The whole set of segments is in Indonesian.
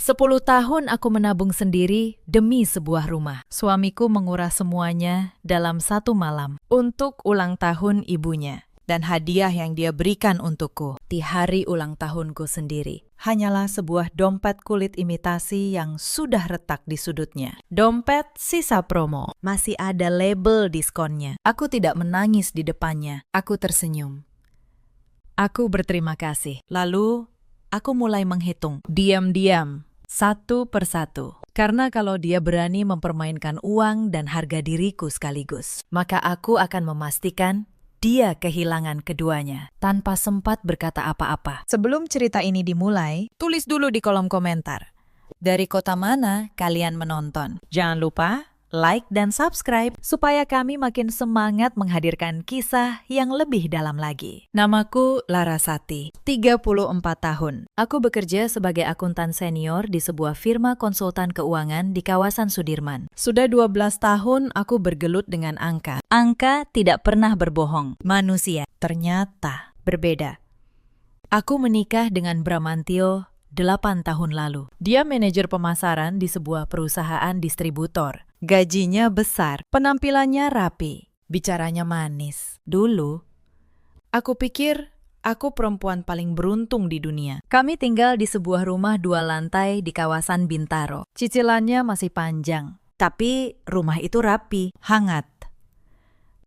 10 tahun aku menabung sendiri demi sebuah rumah. Suamiku menguras semuanya dalam satu malam untuk ulang tahun ibunya. Dan hadiah yang dia berikan untukku di hari ulang tahunku sendiri hanyalah sebuah dompet kulit imitasi yang sudah retak di sudutnya. Dompet sisa promo, masih ada label diskonnya. Aku tidak menangis di depannya, aku tersenyum. Aku berterima kasih. Lalu, aku mulai menghitung, diam-diam, satu persatu. Karena kalau dia berani mempermainkan uang dan harga diriku sekaligus, maka aku akan memastikan dia kehilangan keduanya tanpa sempat berkata apa-apa. Sebelum cerita ini dimulai, tulis dulu di kolom komentar. Dari kota mana kalian menonton? Jangan lupa like dan subscribe supaya kami makin semangat menghadirkan kisah yang lebih dalam lagi. Namaku Larasati, 34 tahun. Aku bekerja sebagai akuntan senior di sebuah firma konsultan keuangan di kawasan Sudirman. Sudah 12 tahun aku bergelut dengan angka. Angka tidak pernah berbohong. Manusia ternyata berbeda. Aku menikah dengan Bramantio 8 tahun lalu. Dia manajer pemasaran di sebuah perusahaan distributor. Gajinya besar, penampilannya rapi, bicaranya manis. Dulu, aku pikir aku perempuan paling beruntung di dunia. Kami tinggal di sebuah rumah 2 lantai di kawasan Bintaro. Cicilannya masih panjang, tapi rumah itu rapi, hangat.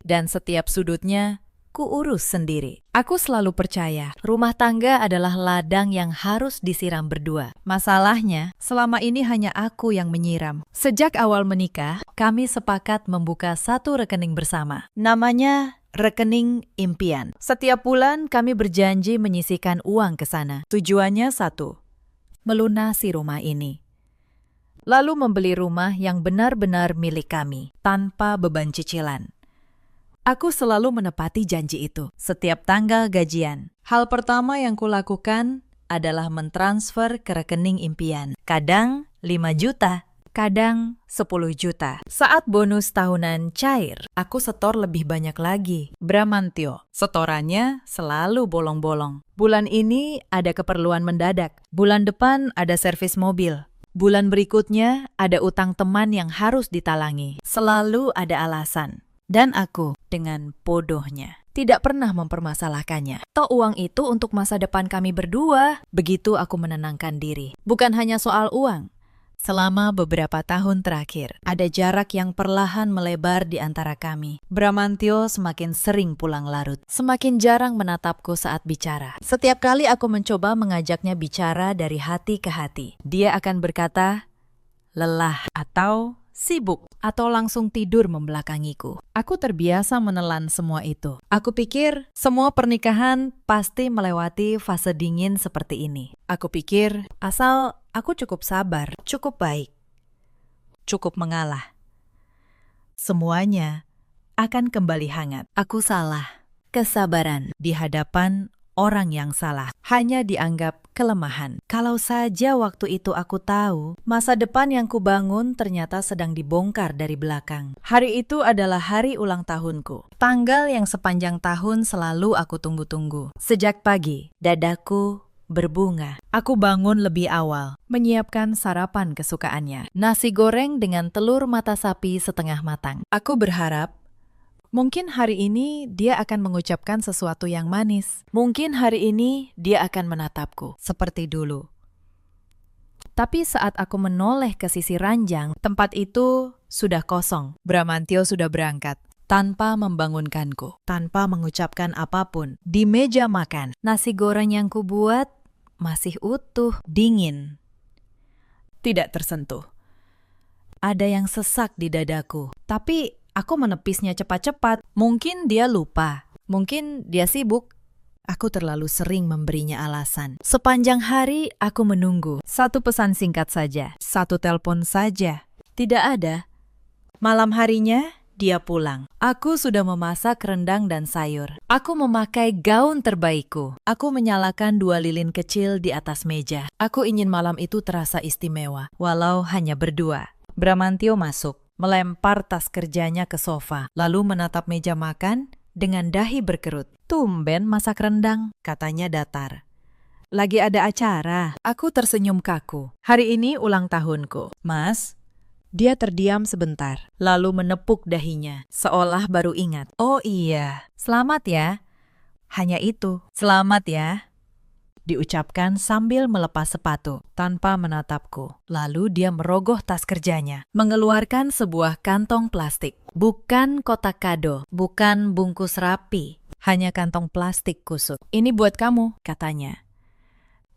Dan setiap sudutnya kuurus sendiri. Aku selalu percaya, rumah tangga adalah ladang yang harus disiram berdua. Masalahnya, selama ini hanya aku yang menyiram. Sejak awal menikah, kami sepakat membuka satu rekening bersama. Namanya rekening impian. Setiap bulan kami berjanji menyisihkan uang ke sana. Tujuannya satu, melunasi rumah ini. Lalu membeli rumah yang benar-benar milik kami, tanpa beban cicilan. Aku selalu menepati janji itu setiap tanggal gajian. Hal pertama yang kulakukan adalah mentransfer ke rekening impian. Kadang 5 juta, kadang 10 juta. Saat bonus tahunan cair, aku setor lebih banyak lagi. Bramantio, setorannya selalu bolong-bolong. Bulan ini ada keperluan mendadak. Bulan depan ada servis mobil. Bulan berikutnya ada utang teman yang harus ditalangi. Selalu ada alasan. Dan aku, dengan bodohnya, tidak pernah mempermasalahkannya. Toh uang itu untuk masa depan kami berdua. Begitu aku menenangkan diri. Bukan hanya soal uang. Selama beberapa tahun terakhir, ada jarak yang perlahan melebar di antara kami. Bramantio semakin sering pulang larut. Semakin jarang menatapku saat bicara. Setiap kali aku mencoba mengajaknya bicara dari hati ke hati, dia akan berkata, lelah atau sibuk, atau langsung tidur membelakangiku. Aku terbiasa menelan semua itu. Aku pikir semua pernikahan pasti melewati fase dingin seperti ini. Aku pikir asal aku cukup sabar, cukup baik, cukup mengalah, semuanya akan kembali hangat. Aku salah. Kesabaran di hadapan orang yang salah hanya dianggap kelemahan. Kalau saja waktu itu aku tahu, masa depan yang kubangun ternyata sedang dibongkar dari belakang. Hari itu adalah hari ulang tahunku. Tanggal yang sepanjang tahun selalu aku tunggu-tunggu. Sejak pagi, dadaku berbunga. Aku bangun lebih awal, menyiapkan sarapan kesukaannya. Nasi goreng dengan telur mata sapi setengah matang. Aku berharap mungkin hari ini dia akan mengucapkan sesuatu yang manis. Mungkin hari ini dia akan menatapku seperti dulu. Tapi saat aku menoleh ke sisi ranjang, tempat itu sudah kosong. Bramantio sudah berangkat tanpa membangunkanku, tanpa mengucapkan apapun. Di meja makan, nasi goreng yang kubuat masih utuh, dingin, tidak tersentuh. Ada yang sesak di dadaku, tapi aku menepisnya cepat-cepat. Mungkin dia lupa, mungkin dia sibuk. Aku terlalu sering memberinya alasan. Sepanjang hari aku menunggu. Satu pesan singkat saja, satu telepon saja. Tidak ada. Malam harinya, dia pulang. Aku sudah memasak rendang dan sayur. Aku memakai gaun terbaikku. Aku menyalakan 2 lilin kecil di atas meja. Aku ingin malam itu terasa istimewa, walau hanya berdua. Bramantio masuk, melempar tas kerjanya ke sofa, lalu menatap meja makan dengan dahi berkerut. Tumben masak rendang, katanya datar. Lagi ada acara. Aku tersenyum kaku. Hari ini ulang tahunku. Mas? Dia terdiam sebentar, lalu menepuk dahinya, seolah baru ingat. Oh iya, selamat ya. Hanya itu, selamat ya. Diucapkan sambil melepas sepatu, tanpa menatapku. Lalu dia merogoh tas kerjanya, mengeluarkan sebuah kantong plastik. Bukan kotak kado, bukan bungkus rapi, hanya kantong plastik kusut. Ini buat kamu, katanya.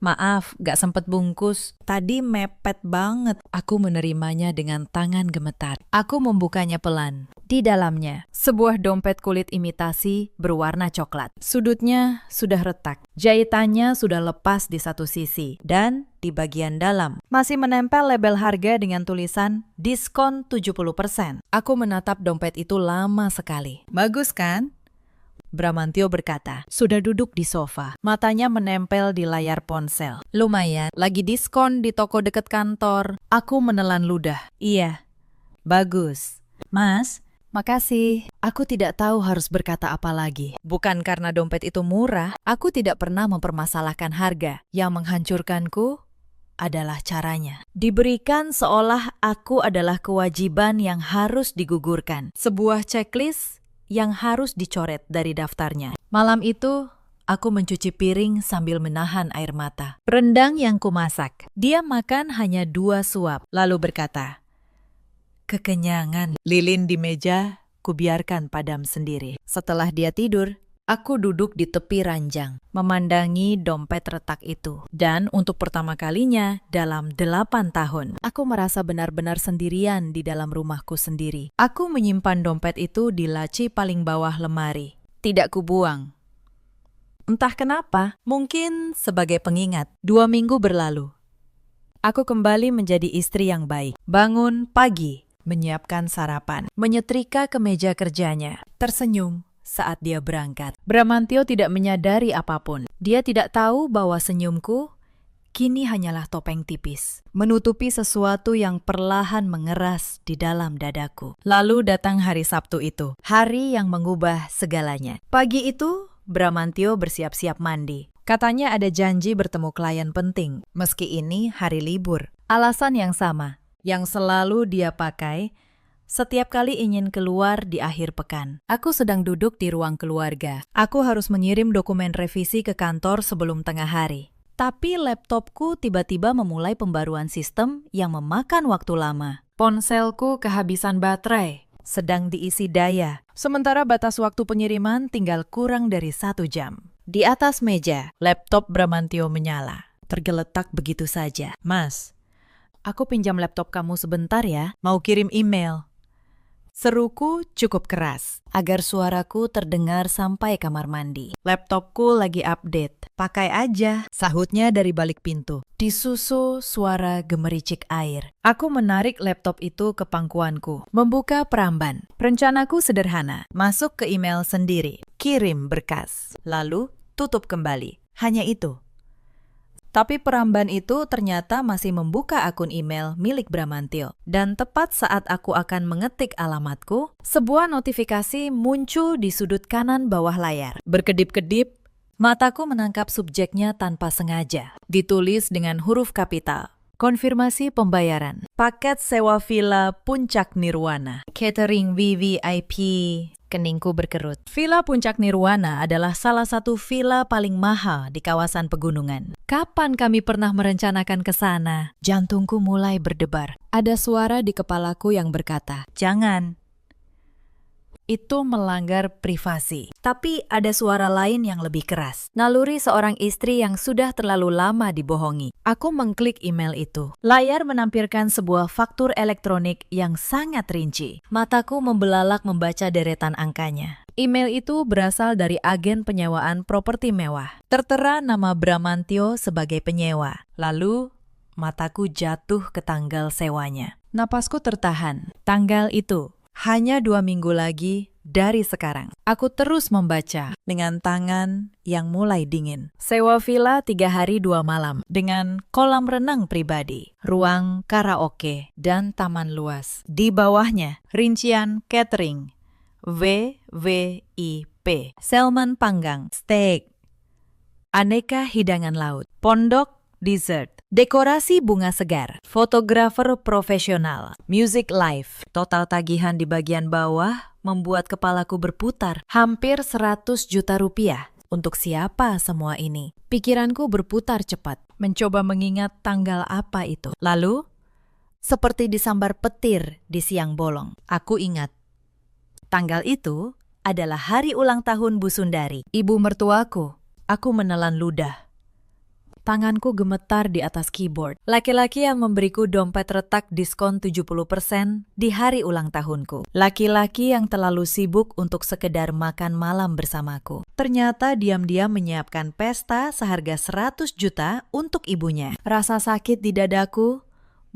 Maaf, gak sempet bungkus. Tadi mepet banget. Aku menerimanya dengan tangan gemetar. Aku membukanya pelan. Di dalamnya, sebuah dompet kulit imitasi berwarna coklat. Sudutnya sudah retak. Jahitannya sudah lepas di satu sisi. Dan di bagian dalam masih menempel label harga dengan tulisan diskon 70%. Aku menatap dompet itu lama sekali. Bagus kan? Bramantio berkata, sudah duduk di sofa. Matanya menempel di layar ponsel. Lumayan, lagi diskon di toko dekat kantor. Aku menelan ludah. Iya, bagus. Mas, makasih. Aku tidak tahu harus berkata apa lagi. Bukan karena dompet itu murah, aku tidak pernah mempermasalahkan harga. Yang menghancurkanku adalah caranya. Diberikan seolah aku adalah kewajiban yang harus digugurkan. Sebuah checklist yang harus dicoret dari daftarnya. Malam itu, aku mencuci piring sambil menahan air mata. Rendang yang kumasak. Dia makan hanya 2 suap, lalu berkata, kekenyangan. Lilin di meja, kubiarkan padam sendiri. Setelah dia tidur, aku duduk di tepi ranjang, memandangi dompet retak itu. Dan untuk pertama kalinya dalam 8 tahun, aku merasa benar-benar sendirian di dalam rumahku sendiri. Aku menyimpan dompet itu di laci paling bawah lemari. Tidak kubuang. Entah kenapa, mungkin sebagai pengingat. 2 minggu berlalu. Aku kembali menjadi istri yang baik. Bangun pagi, menyiapkan sarapan, menyetrika kemeja kerjanya, tersenyum saat dia berangkat. Bramantio tidak menyadari apapun. Dia tidak tahu bahwa senyumku kini hanyalah topeng tipis, menutupi sesuatu yang perlahan mengeras di dalam dadaku. Lalu datang hari Sabtu itu, hari yang mengubah segalanya. Pagi itu, Bramantio bersiap-siap mandi. Katanya ada janji bertemu klien penting, meski ini hari libur. Alasan yang sama, yang selalu dia pakai setiap kali ingin keluar di akhir pekan. Aku sedang duduk di ruang keluarga. Aku harus mengirim dokumen revisi ke kantor sebelum tengah hari. Tapi laptopku tiba-tiba memulai pembaruan sistem yang memakan waktu lama. Ponselku kehabisan baterai, sedang diisi daya. Sementara batas waktu pengiriman tinggal kurang dari 1 jam. Di atas meja, laptop Bramantio menyala. Tergeletak begitu saja. Mas, aku pinjam laptop kamu sebentar ya. Mau kirim email. Seruku cukup keras, agar suaraku terdengar sampai kamar mandi. Laptopku lagi update. Pakai aja, sahutnya dari balik pintu. Disusul suara gemericik air. Aku menarik laptop itu ke pangkuanku, membuka peramban. Rencanaku sederhana, masuk ke email sendiri, kirim berkas, lalu tutup kembali. Hanya itu. Tapi peramban itu ternyata masih membuka akun email milik Bramantio. Dan tepat saat aku akan mengetik alamatku, sebuah notifikasi muncul di sudut kanan bawah layar. Berkedip-kedip, mataku menangkap subjeknya tanpa sengaja. Ditulis dengan huruf kapital. Konfirmasi pembayaran. Paket sewa villa Puncak Nirwana. Catering VVIP. Keningku berkerut. Villa Puncak Nirwana adalah salah satu villa paling mahal di kawasan pegunungan. Kapan kami pernah merencanakan ke sana? Jantungku mulai berdebar. Ada suara di kepalaku yang berkata, jangan. Itu melanggar privasi. Tapi ada suara lain yang lebih keras. Naluri seorang istri yang sudah terlalu lama dibohongi. Aku mengklik email itu. Layar menampilkan sebuah faktur elektronik yang sangat rinci. Mataku membelalak membaca deretan angkanya. Email itu berasal dari agen penyewaan properti mewah. Tertera nama Bramantio sebagai penyewa. Lalu, mataku jatuh ke tanggal sewanya. Napasku tertahan. Tanggal itu. Hanya 2 minggu lagi dari sekarang. Aku terus membaca dengan tangan yang mulai dingin. Sewa villa 3 hari 2 malam dengan kolam renang pribadi, ruang karaoke, dan taman luas. Di bawahnya, rincian catering, VVIP, salmon panggang, steak, aneka hidangan laut, pondok, dessert, dekorasi bunga segar, fotografer profesional, music live. Total tagihan di bagian bawah membuat kepalaku berputar. Hampir 100 juta rupiah. Untuk siapa semua ini? Pikiranku berputar cepat, mencoba mengingat tanggal apa itu. Lalu, seperti disambar petir di siang bolong, aku ingat. Tanggal itu adalah hari ulang tahun Bu Sundari, ibu mertuaku. Aku menelan ludah. Tanganku gemetar di atas keyboard. Laki-laki yang memberiku dompet retak diskon 70% di hari ulang tahunku. Laki-laki yang terlalu sibuk untuk sekedar makan malam bersamaku. Ternyata diam-diam menyiapkan pesta seharga 100 juta untuk ibunya. Rasa sakit di dadaku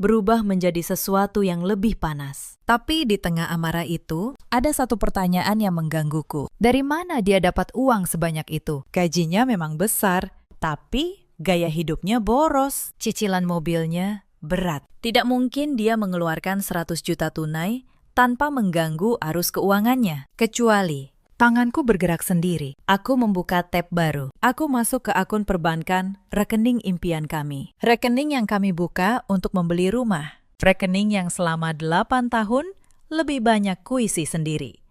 berubah menjadi sesuatu yang lebih panas. Tapi di tengah amarah itu, ada satu pertanyaan yang menggangguku. Dari mana dia dapat uang sebanyak itu? Gajinya memang besar, tapi gaya hidupnya boros. Cicilan mobilnya berat. Tidak mungkin dia mengeluarkan 100 juta tunai tanpa mengganggu arus keuangannya. Kecuali tanganku bergerak sendiri. Aku membuka tab baru. Aku masuk ke akun perbankan rekening impian kami. Rekening yang kami buka untuk membeli rumah. Rekening yang selama 8 tahun lebih banyak kuisi sendiri.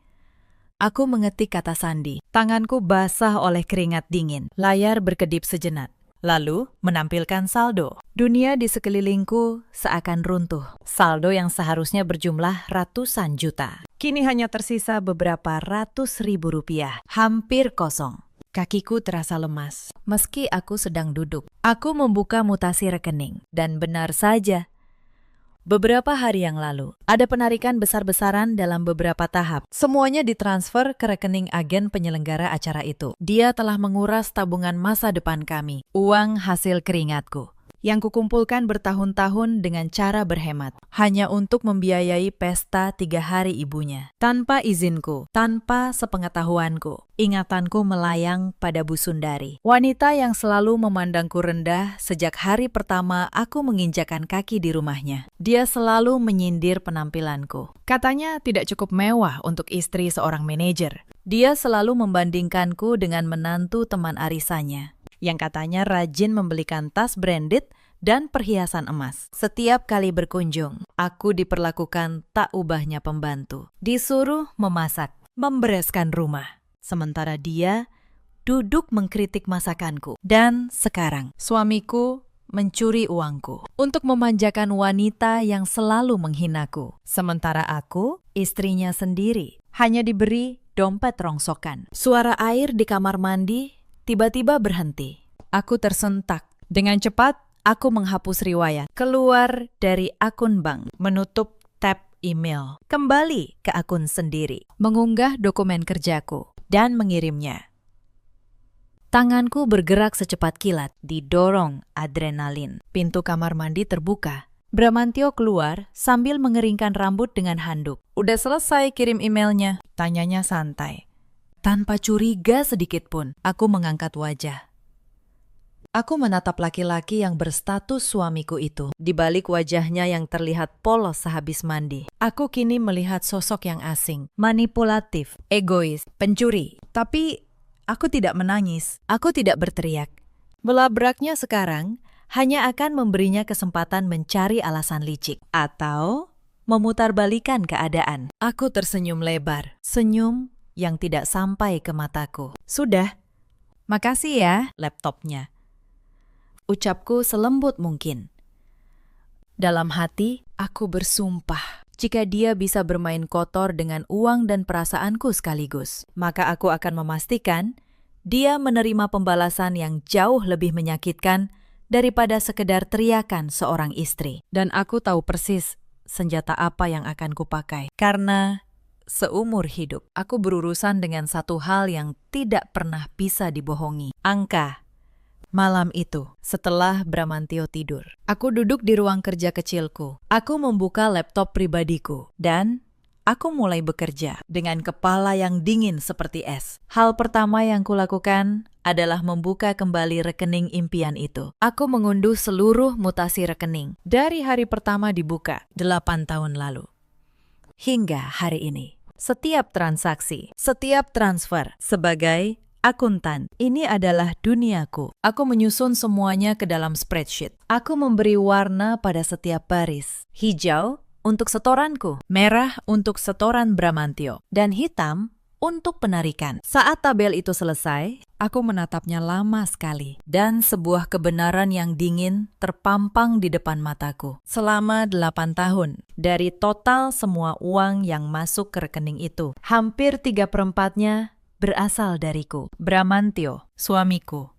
Aku mengetik kata sandi. Tanganku basah oleh keringat dingin. Layar berkedip sejenak. Lalu menampilkan saldo. Dunia di sekelilingku seakan runtuh. Saldo yang seharusnya berjumlah ratusan juta. Kini hanya tersisa beberapa ratus ribu rupiah. Hampir kosong. Kakiku terasa lemas. Meski aku sedang duduk. Aku membuka mutasi rekening. Dan benar saja, beberapa hari yang lalu, ada penarikan besar-besaran dalam beberapa tahap. Semuanya ditransfer ke rekening agen penyelenggara acara itu. Dia telah menguras tabungan masa depan kami. Uang hasil keringatku. Yang kukumpulkan bertahun-tahun dengan cara berhemat. Hanya untuk membiayai pesta 3 hari ibunya. Tanpa izinku, tanpa sepengetahuanku. Ingatanku melayang pada Bu Sundari. Wanita yang selalu memandangku rendah sejak hari pertama aku menginjakan kaki di rumahnya. Dia selalu menyindir penampilanku. Katanya tidak cukup mewah untuk istri seorang manajer. Dia selalu membandingkanku dengan menantu teman arisannya, yang katanya rajin membelikan tas branded dan perhiasan emas. Setiap kali berkunjung, aku diperlakukan tak ubahnya pembantu. Disuruh memasak, membereskan rumah. Sementara dia duduk mengkritik masakanku. Dan sekarang, suamiku mencuri uangku untuk memanjakan wanita yang selalu menghinaku. Sementara aku, istrinya sendiri, hanya diberi dompet rongsokan. Suara air di kamar mandi tiba-tiba berhenti. Aku tersentak. Dengan cepat, aku menghapus riwayat. Keluar dari akun bank. Menutup tab email. Kembali ke akun sendiri. Mengunggah dokumen kerjaku. Dan mengirimnya. Tanganku bergerak secepat kilat. Didorong adrenalin. Pintu kamar mandi terbuka. Bramantio keluar sambil mengeringkan rambut dengan handuk. Udah selesai kirim emailnya? Tanyanya santai. Tanpa curiga sedikit pun, aku mengangkat wajah. Aku menatap laki-laki yang berstatus suamiku itu. Di balik wajahnya yang terlihat polos sehabis mandi, aku kini melihat sosok yang asing, manipulatif, egois, pencuri. Tapi aku tidak menangis, aku tidak berteriak. Belabraknya sekarang hanya akan memberinya kesempatan mencari alasan licik atau memutarbalikan keadaan. Aku tersenyum lebar, senyum yang tidak sampai ke mataku. Sudah, makasih ya laptopnya. Ucapku selembut mungkin. Dalam hati, aku bersumpah, jika dia bisa bermain kotor dengan uang dan perasaanku sekaligus, maka aku akan memastikan dia menerima pembalasan yang jauh lebih menyakitkan daripada sekedar teriakan seorang istri. Dan aku tahu persis senjata apa yang akan kupakai. Karena seumur hidup, aku berurusan dengan satu hal yang tidak pernah bisa dibohongi. Angka. Malam itu, setelah Bramantio tidur, aku duduk di ruang kerja kecilku. Aku membuka laptop pribadiku dan aku mulai bekerja dengan kepala yang dingin seperti es. Hal pertama yang kulakukan adalah membuka kembali rekening impian itu. Aku mengunduh seluruh mutasi rekening dari hari pertama dibuka 8 tahun lalu hingga hari ini. Setiap transaksi, setiap transfer sebagai Akuntan, ini adalah duniaku. Aku menyusun semuanya ke dalam spreadsheet. Aku memberi warna pada setiap baris. Hijau untuk setoranku, merah untuk setoran Bramantio, dan hitam untuk penarikan. Saat tabel itu selesai, aku menatapnya lama sekali, dan sebuah kebenaran yang dingin terpampang di depan mataku. Selama 8 tahun, dari total semua uang yang masuk ke rekening itu, hampir 3/4-nya berasal dariku. Bramantio, suamiku,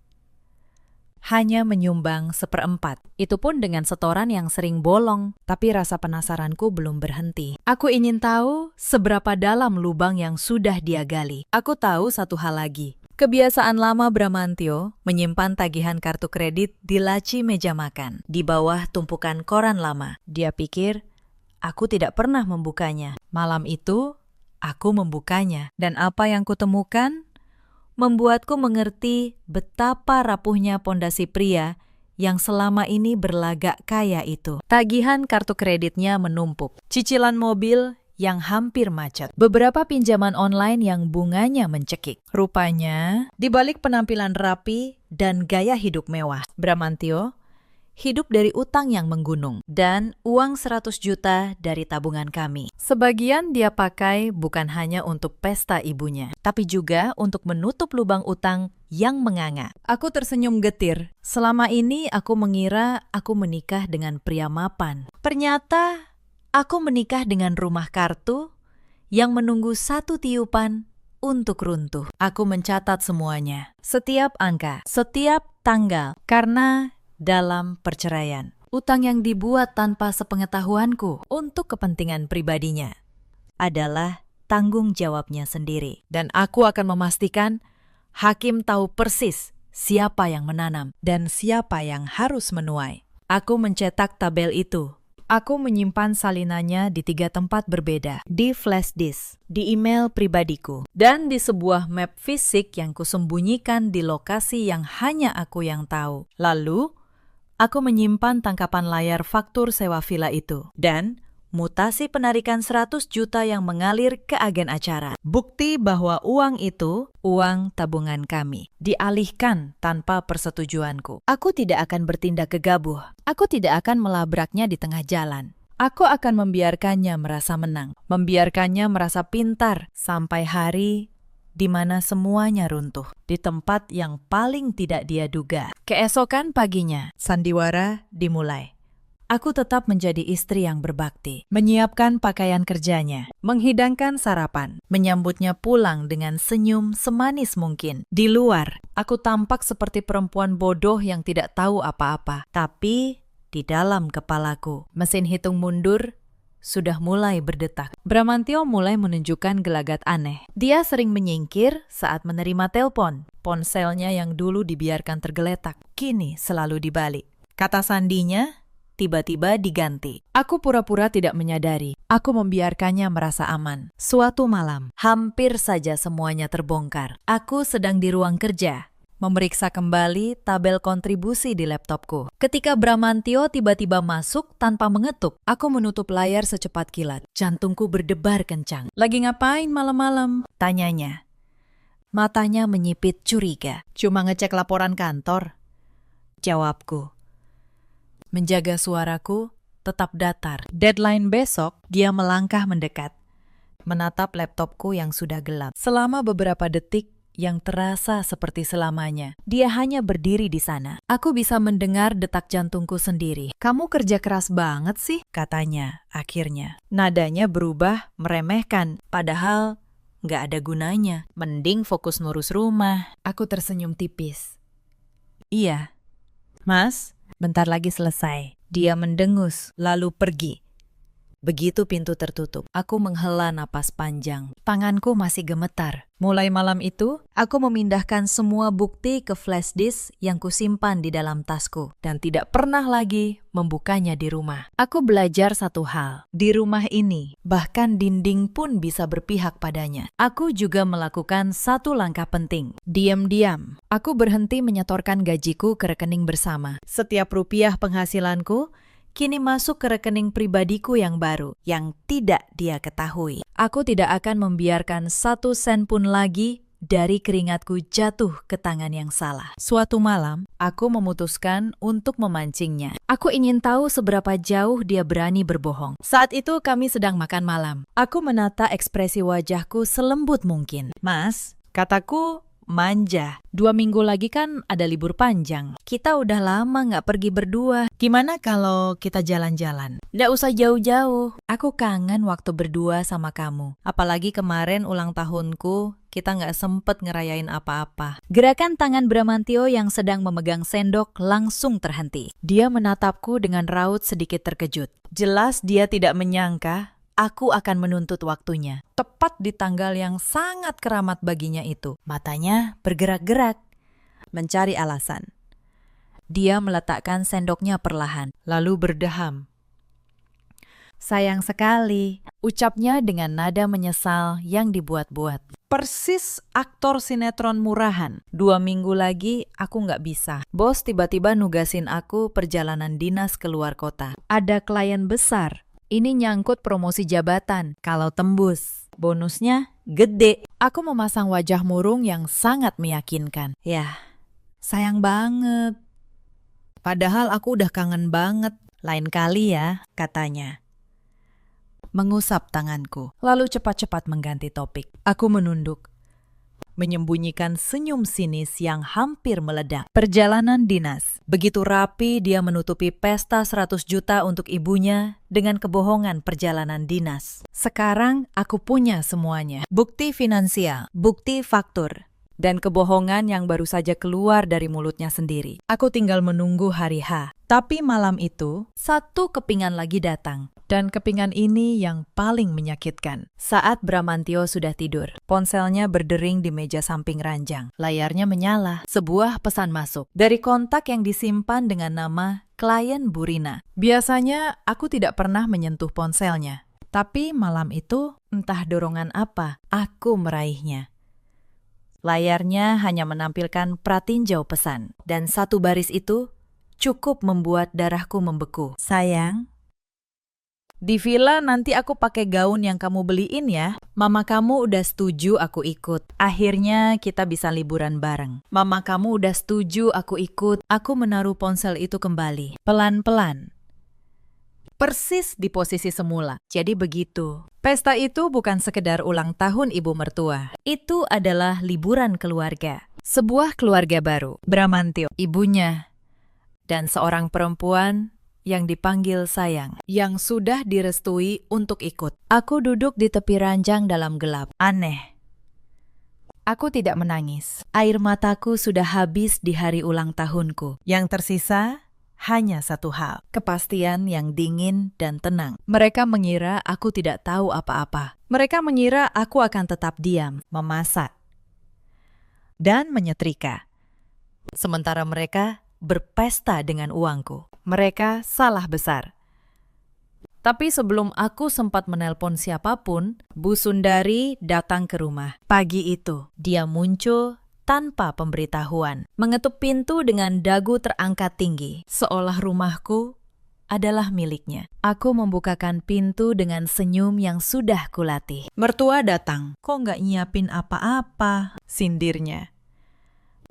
hanya menyumbang 1/4. Itu pun dengan setoran yang sering bolong, tapi rasa penasaranku belum berhenti. Aku ingin tahu seberapa dalam lubang yang sudah dia gali. Aku tahu satu hal lagi. Kebiasaan lama Bramantio menyimpan tagihan kartu kredit di laci meja makan, di bawah tumpukan koran lama. Dia pikir aku tidak pernah membukanya. Malam itu, aku membukanya. Dan apa yang kutemukan membuatku mengerti betapa rapuhnya pondasi pria yang selama ini berlagak kaya itu. Tagihan kartu kreditnya menumpuk, cicilan mobil yang hampir macet, beberapa pinjaman online yang bunganya mencekik. Rupanya, di balik penampilan rapi dan gaya hidup mewah, Bramantio hidup dari utang yang menggunung dan uang 100 juta dari tabungan kami. Sebagian dia pakai bukan hanya untuk pesta ibunya, tapi juga untuk menutup lubang utang yang menganga. Aku tersenyum getir. Selama ini aku mengira aku menikah dengan pria mapan. Ternyata aku menikah dengan rumah kartu yang menunggu satu tiupan untuk runtuh. Aku mencatat semuanya, setiap angka, setiap tanggal, karena dalam perceraian, utang yang dibuat tanpa sepengetahuanku untuk kepentingan pribadinya adalah tanggung jawabnya sendiri. Dan aku akan memastikan hakim tahu persis siapa yang menanam dan siapa yang harus menuai. Aku mencetak tabel itu. Aku menyimpan salinannya di 3 tempat berbeda, di flash disk, di email pribadiku, dan di sebuah map fisik yang kusembunyikan di lokasi yang hanya aku yang tahu. Lalu, aku menyimpan tangkapan layar faktur sewa villa itu dan mutasi penarikan 100 juta yang mengalir ke agen acara. Bukti bahwa uang itu, uang tabungan kami, dialihkan tanpa persetujuanku. Aku tidak akan bertindak gegabah. Aku tidak akan melabraknya di tengah jalan. Aku akan membiarkannya merasa menang, membiarkannya merasa pintar sampai hari di mana semuanya runtuh, di tempat yang paling tidak dia duga. Keesokan paginya, sandiwara dimulai. Aku tetap menjadi istri yang berbakti, menyiapkan pakaian kerjanya, menghidangkan sarapan, menyambutnya pulang dengan senyum semanis mungkin. Di luar, aku tampak seperti perempuan bodoh yang tidak tahu apa-apa. Tapi di dalam kepalaku, mesin hitung mundur sudah mulai berdetak. Bramantio mulai menunjukkan gelagat aneh. Dia sering menyingkir saat menerima telepon. Ponselnya yang dulu dibiarkan tergeletak, kini selalu dibalik. Kata sandinya tiba-tiba diganti. Aku pura-pura tidak menyadari. Aku membiarkannya merasa aman. Suatu malam, hampir saja semuanya terbongkar. Aku sedang di ruang kerja, memeriksa kembali tabel kontribusi di laptopku. Ketika Bramantio tiba-tiba masuk tanpa mengetuk, aku menutup layar secepat kilat. Jantungku berdebar kencang. Lagi ngapain malam-malam? Tanyanya. Matanya menyipit curiga. Cuma ngecek laporan kantor. Jawabku. Menjaga suaraku tetap datar. Deadline besok, dia melangkah mendekat, menatap laptopku yang sudah gelap. Selama beberapa detik, yang terasa seperti selamanya. Dia hanya berdiri di sana. Aku bisa mendengar detak jantungku sendiri. "Kamu kerja keras banget sih," katanya akhirnya. Nadanya berubah meremehkan, padahal nggak ada gunanya. Mending fokus ngurus rumah. Aku tersenyum tipis. "Iya, Mas, bentar lagi selesai." Dia mendengus, lalu pergi. Begitu pintu tertutup, aku menghela napas panjang. Tanganku masih gemetar. Mulai malam itu, aku memindahkan semua bukti ke flash disk yang kusimpan di dalam tasku dan tidak pernah lagi membukanya di rumah. Aku belajar satu hal. Di rumah ini, bahkan dinding pun bisa berpihak padanya. Aku juga melakukan satu langkah penting. Diam-diam, aku berhenti menyetorkan gajiku ke rekening bersama. Setiap rupiah penghasilanku kini masuk ke rekening pribadiku yang baru, yang tidak dia ketahui. Aku tidak akan membiarkan 1 sen pun lagi dari keringatku jatuh ke tangan yang salah. Suatu malam, aku memutuskan untuk memancingnya. Aku ingin tahu seberapa jauh dia berani berbohong. Saat itu kami sedang makan malam. Aku menata ekspresi wajahku selembut mungkin. Mas, kataku manja. 2 minggu lagi kan ada libur panjang. Kita udah lama nggak pergi berdua. Gimana kalau kita jalan-jalan? Nggak usah jauh-jauh. Aku kangen waktu berdua sama kamu. Apalagi kemarin ulang tahunku, kita nggak sempet ngerayain apa-apa. Gerakan tangan Bramantio yang sedang memegang sendok langsung terhenti. Dia menatapku dengan raut sedikit terkejut. Jelas dia tidak menyangka aku akan menuntut waktunya. Tepat di tanggal yang sangat keramat baginya itu. Matanya bergerak-gerak, mencari alasan. Dia meletakkan sendoknya perlahan, lalu berdeham. Sayang sekali, ucapnya dengan nada menyesal yang dibuat-buat. Persis aktor sinetron murahan. 2 minggu lagi aku nggak bisa. Bos tiba-tiba nugasin aku perjalanan dinas keluar kota. Ada klien besar. Ini nyangkut promosi jabatan. Kalau tembus, bonusnya gede. Aku memasang wajah murung yang sangat meyakinkan. Yah, sayang banget. Padahal aku udah kangen banget. Lain kali ya, katanya. Mengusap tanganku, lalu cepat-cepat mengganti topik. Aku menunduk, menyembunyikan senyum sinis yang hampir meledak. Perjalanan dinas. Begitu rapi dia menutupi pesta 100 juta untuk ibunya dengan kebohongan perjalanan dinas. Sekarang aku punya semuanya. Bukti finansial, bukti faktur, dan kebohongan yang baru saja keluar dari mulutnya sendiri. Aku tinggal menunggu hari H. Tapi malam itu, satu kepingan lagi datang. Dan kepingan ini yang paling menyakitkan. Saat Bramantio sudah tidur, ponselnya berdering di meja samping ranjang. Layarnya menyala. Sebuah pesan masuk. Dari kontak yang disimpan dengan nama klien Burina. Biasanya aku tidak pernah menyentuh ponselnya. Tapi malam itu, entah dorongan apa, aku meraihnya. Layarnya hanya menampilkan pratinjau pesan. Dan satu baris itu cukup membuat darahku membeku. Sayang, di villa nanti aku pakai gaun yang kamu beliin ya. Mama kamu udah setuju aku ikut. Akhirnya kita bisa liburan bareng. Mama kamu udah setuju aku ikut. Aku menaruh ponsel itu kembali. Pelan-pelan. Persis di posisi semula. Jadi begitu. Pesta itu bukan sekedar ulang tahun ibu mertua. Itu adalah liburan keluarga. Sebuah keluarga baru. Bramantio, ibunya, dan seorang perempuan yang dipanggil sayang, yang sudah direstui untuk ikut. Aku duduk di tepi ranjang dalam gelap. Aneh. Aku tidak menangis. Air mataku sudah habis di hari ulang tahunku. Yang tersisa hanya satu hal. Kepastian yang dingin dan tenang. Mereka mengira aku tidak tahu apa-apa. Mereka mengira aku akan tetap diam, memasak, dan menyetrika. Sementara mereka berpesta dengan uangku. Mereka salah besar. Tapi sebelum aku sempat menelpon siapapun, Bu Sundari datang ke rumah. Pagi itu, dia muncul tanpa pemberitahuan, mengetuk pintu dengan dagu terangkat tinggi, seolah rumahku adalah miliknya. Aku membukakan pintu dengan senyum yang sudah kulatih. Mertua datang. Kok nggak nyiapin apa-apa? Sindirnya.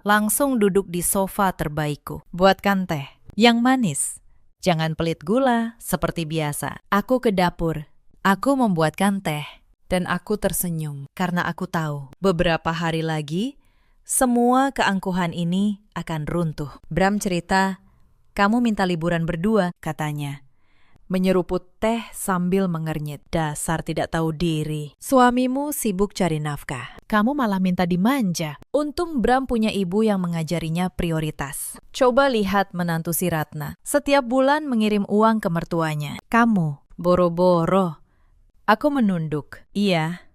Langsung duduk di sofa terbaikku. Buatkan teh yang manis. Jangan pelit gula seperti biasa. Aku ke dapur. Aku membuatkan teh. Dan aku tersenyum karena aku tahu beberapa hari lagi semua keangkuhan ini akan runtuh. Bram cerita, kamu minta liburan berdua, katanya. Menyeruput teh sambil mengernyit. Dasar tidak tahu diri. Suamimu sibuk cari nafkah. Kamu malah minta dimanja. Untung Bram punya ibu yang mengajarinya prioritas. Coba lihat menantu si Ratna. Setiap bulan mengirim uang ke mertuanya. Kamu, boro-boro. Aku menunduk. Iya.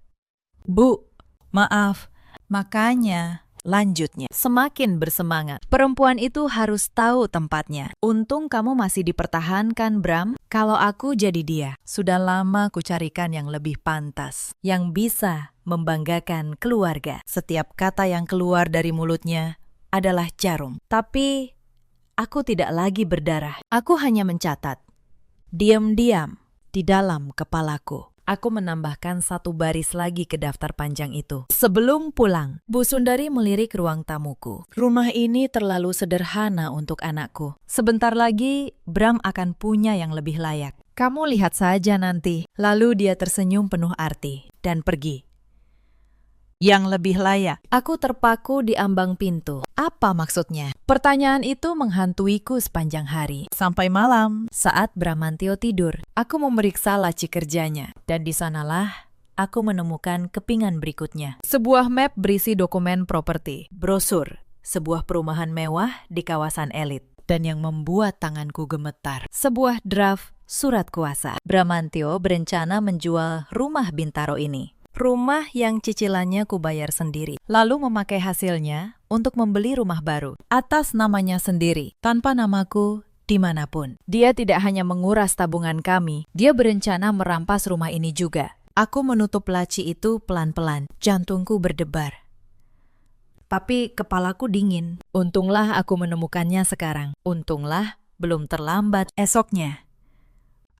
Bu, maaf. Makanya, lanjutnya, semakin bersemangat. Perempuan itu harus tahu tempatnya. Untung kamu masih dipertahankan, Bram. Kalau aku jadi dia, sudah lama kucarikan yang lebih pantas, yang bisa membanggakan keluarga. Setiap kata yang keluar dari mulutnya adalah jarum. Tapi aku tidak lagi berdarah. Aku hanya mencatat. Diam-diam di dalam kepalaku. Aku menambahkan satu baris lagi ke daftar panjang itu. Sebelum pulang, Bu Sundari melirik ruang tamuku. Rumah ini terlalu sederhana untuk anakku. Sebentar lagi, Bram akan punya yang lebih layak. Kamu lihat saja nanti. Lalu dia tersenyum penuh arti dan pergi. Yang lebih layak. Aku terpaku di ambang pintu. Apa maksudnya? Pertanyaan itu menghantuiku sepanjang hari. Sampai malam, saat Bramantio tidur, aku memeriksa laci kerjanya. Dan di sanalah aku menemukan kepingan berikutnya. Sebuah map berisi dokumen properti, brosur, sebuah perumahan mewah di kawasan elit. Dan yang membuat tanganku gemetar, sebuah draft surat kuasa. Bramantio berencana menjual rumah Bintaro ini. Rumah yang cicilannya kubayar sendiri. Lalu memakai hasilnya untuk membeli rumah baru. Atas namanya sendiri, tanpa namaku dimanapun. Dia tidak hanya menguras tabungan kami, dia berencana merampas rumah ini juga. Aku menutup laci itu pelan-pelan. Jantungku berdebar. Tapi kepalaku dingin. Untunglah aku menemukannya sekarang. Untunglah belum terlambat esoknya.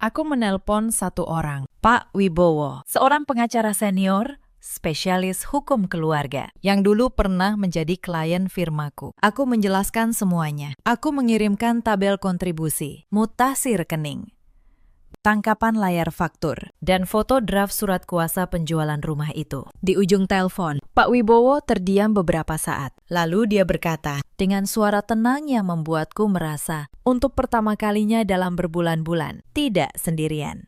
Aku menelpon satu orang, Pak Wibowo, seorang pengacara senior, spesialis hukum keluarga, yang dulu pernah menjadi klien firmaku. Aku menjelaskan semuanya. Aku mengirimkan tabel kontribusi, mutasi rekening, tangkapan layar faktur, dan foto draft surat kuasa penjualan rumah itu. Di ujung telepon, Pak Wibowo terdiam beberapa saat. Lalu dia berkata, dengan suara tenang yang membuatku merasa, untuk pertama kalinya dalam berbulan-bulan, tidak sendirian.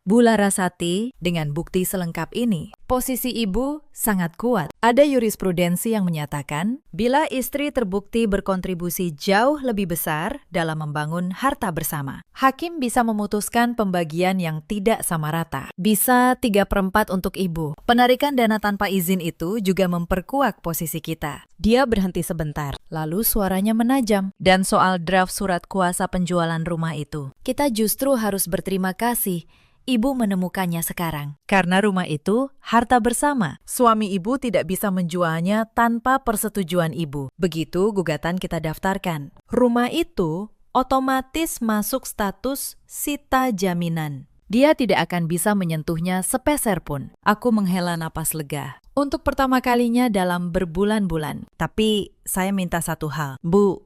Bu Larasati, dengan bukti selengkap ini, posisi ibu sangat kuat. Ada jurisprudensi yang menyatakan, bila istri terbukti berkontribusi jauh lebih besar dalam membangun harta bersama, hakim bisa memutuskan pembagian yang tidak sama rata. Bisa 3/4 untuk ibu. Penarikan dana tanpa izin itu juga memperkuat posisi kita. Dia berhenti sebentar, lalu suaranya menajam. Dan soal draft surat kuasa penjualan rumah itu, kita justru harus berterima kasih Ibu menemukannya sekarang. Karena rumah itu harta bersama. Suami ibu tidak bisa menjualnya tanpa persetujuan ibu. Begitu gugatan kita daftarkan. Rumah itu otomatis masuk status sita jaminan. Dia tidak akan bisa menyentuhnya sepeser pun. Aku menghela napas lega. Untuk pertama kalinya dalam berbulan-bulan. Tapi saya minta satu hal. Bu,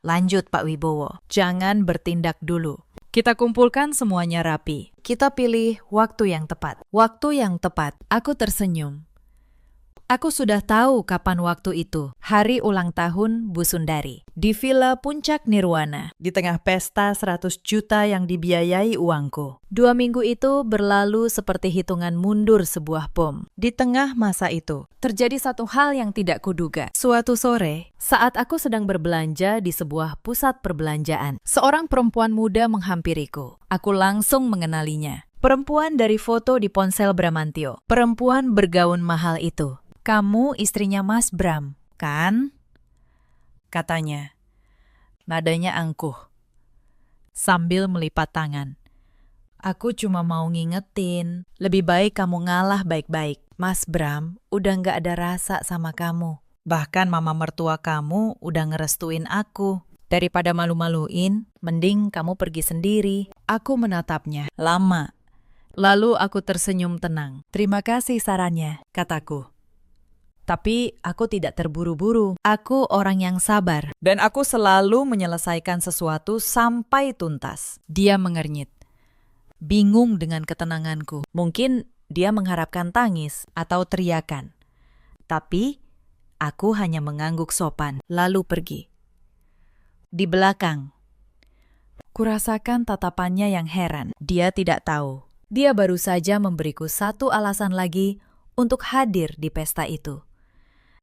lanjut Pak Wibowo. Jangan bertindak dulu. Kita kumpulkan semuanya rapi. Kita pilih waktu yang tepat. Waktu yang tepat. Aku tersenyum. Aku sudah tahu kapan waktu itu. Hari ulang tahun Bu Sundari. Di Villa Puncak Nirwana. Di tengah pesta 100 juta yang dibiayai uangku. 2 minggu itu berlalu seperti hitungan mundur sebuah bom. Di tengah masa itu, terjadi satu hal yang tidak kuduga. Suatu sore, saat aku sedang berbelanja di sebuah pusat perbelanjaan, seorang perempuan muda menghampiriku. Aku langsung mengenalinya. Perempuan dari foto di ponsel Bramantio. Perempuan bergaun mahal itu. Kamu istrinya Mas Bram, kan? Katanya. Nadanya angkuh. Sambil melipat tangan. Aku cuma mau ngingetin, lebih baik kamu ngalah baik-baik. Mas Bram udah gak ada rasa sama kamu. Bahkan mama mertua kamu udah ngerestuin aku. Daripada malu-maluin, mending kamu pergi sendiri. Aku menatapnya. Lama. Lalu aku tersenyum tenang. Terima kasih sarannya, kataku. Tapi aku tidak terburu-buru. Aku orang yang sabar. Dan aku selalu menyelesaikan sesuatu sampai tuntas. Dia mengernyit. Bingung dengan ketenanganku. Mungkin dia mengharapkan tangis atau teriakan. Tapi aku hanya mengangguk sopan, lalu pergi. Di belakang, kurasakan tatapannya yang heran. Dia tidak tahu. Dia baru saja memberiku satu alasan lagi untuk hadir di pesta itu.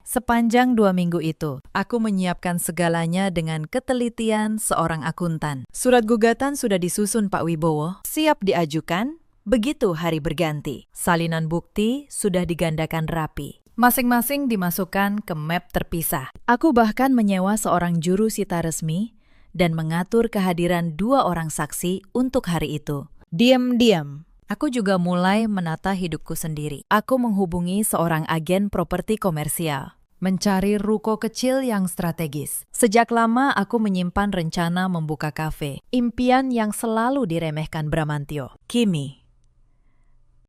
Sepanjang 2 minggu itu, aku menyiapkan segalanya dengan ketelitian seorang akuntan. Surat gugatan sudah disusun Pak Wibowo, siap diajukan, begitu hari berganti. Salinan bukti sudah digandakan rapi. Masing-masing dimasukkan ke map terpisah. Aku bahkan menyewa seorang juru sita resmi dan mengatur kehadiran 2 orang saksi untuk hari itu. Diam-diam, aku juga mulai menata hidupku sendiri. Aku menghubungi seorang agen properti komersial, mencari ruko kecil yang strategis. Sejak lama aku menyimpan rencana membuka kafe, impian yang selalu diremehkan Bramantio. Kimi,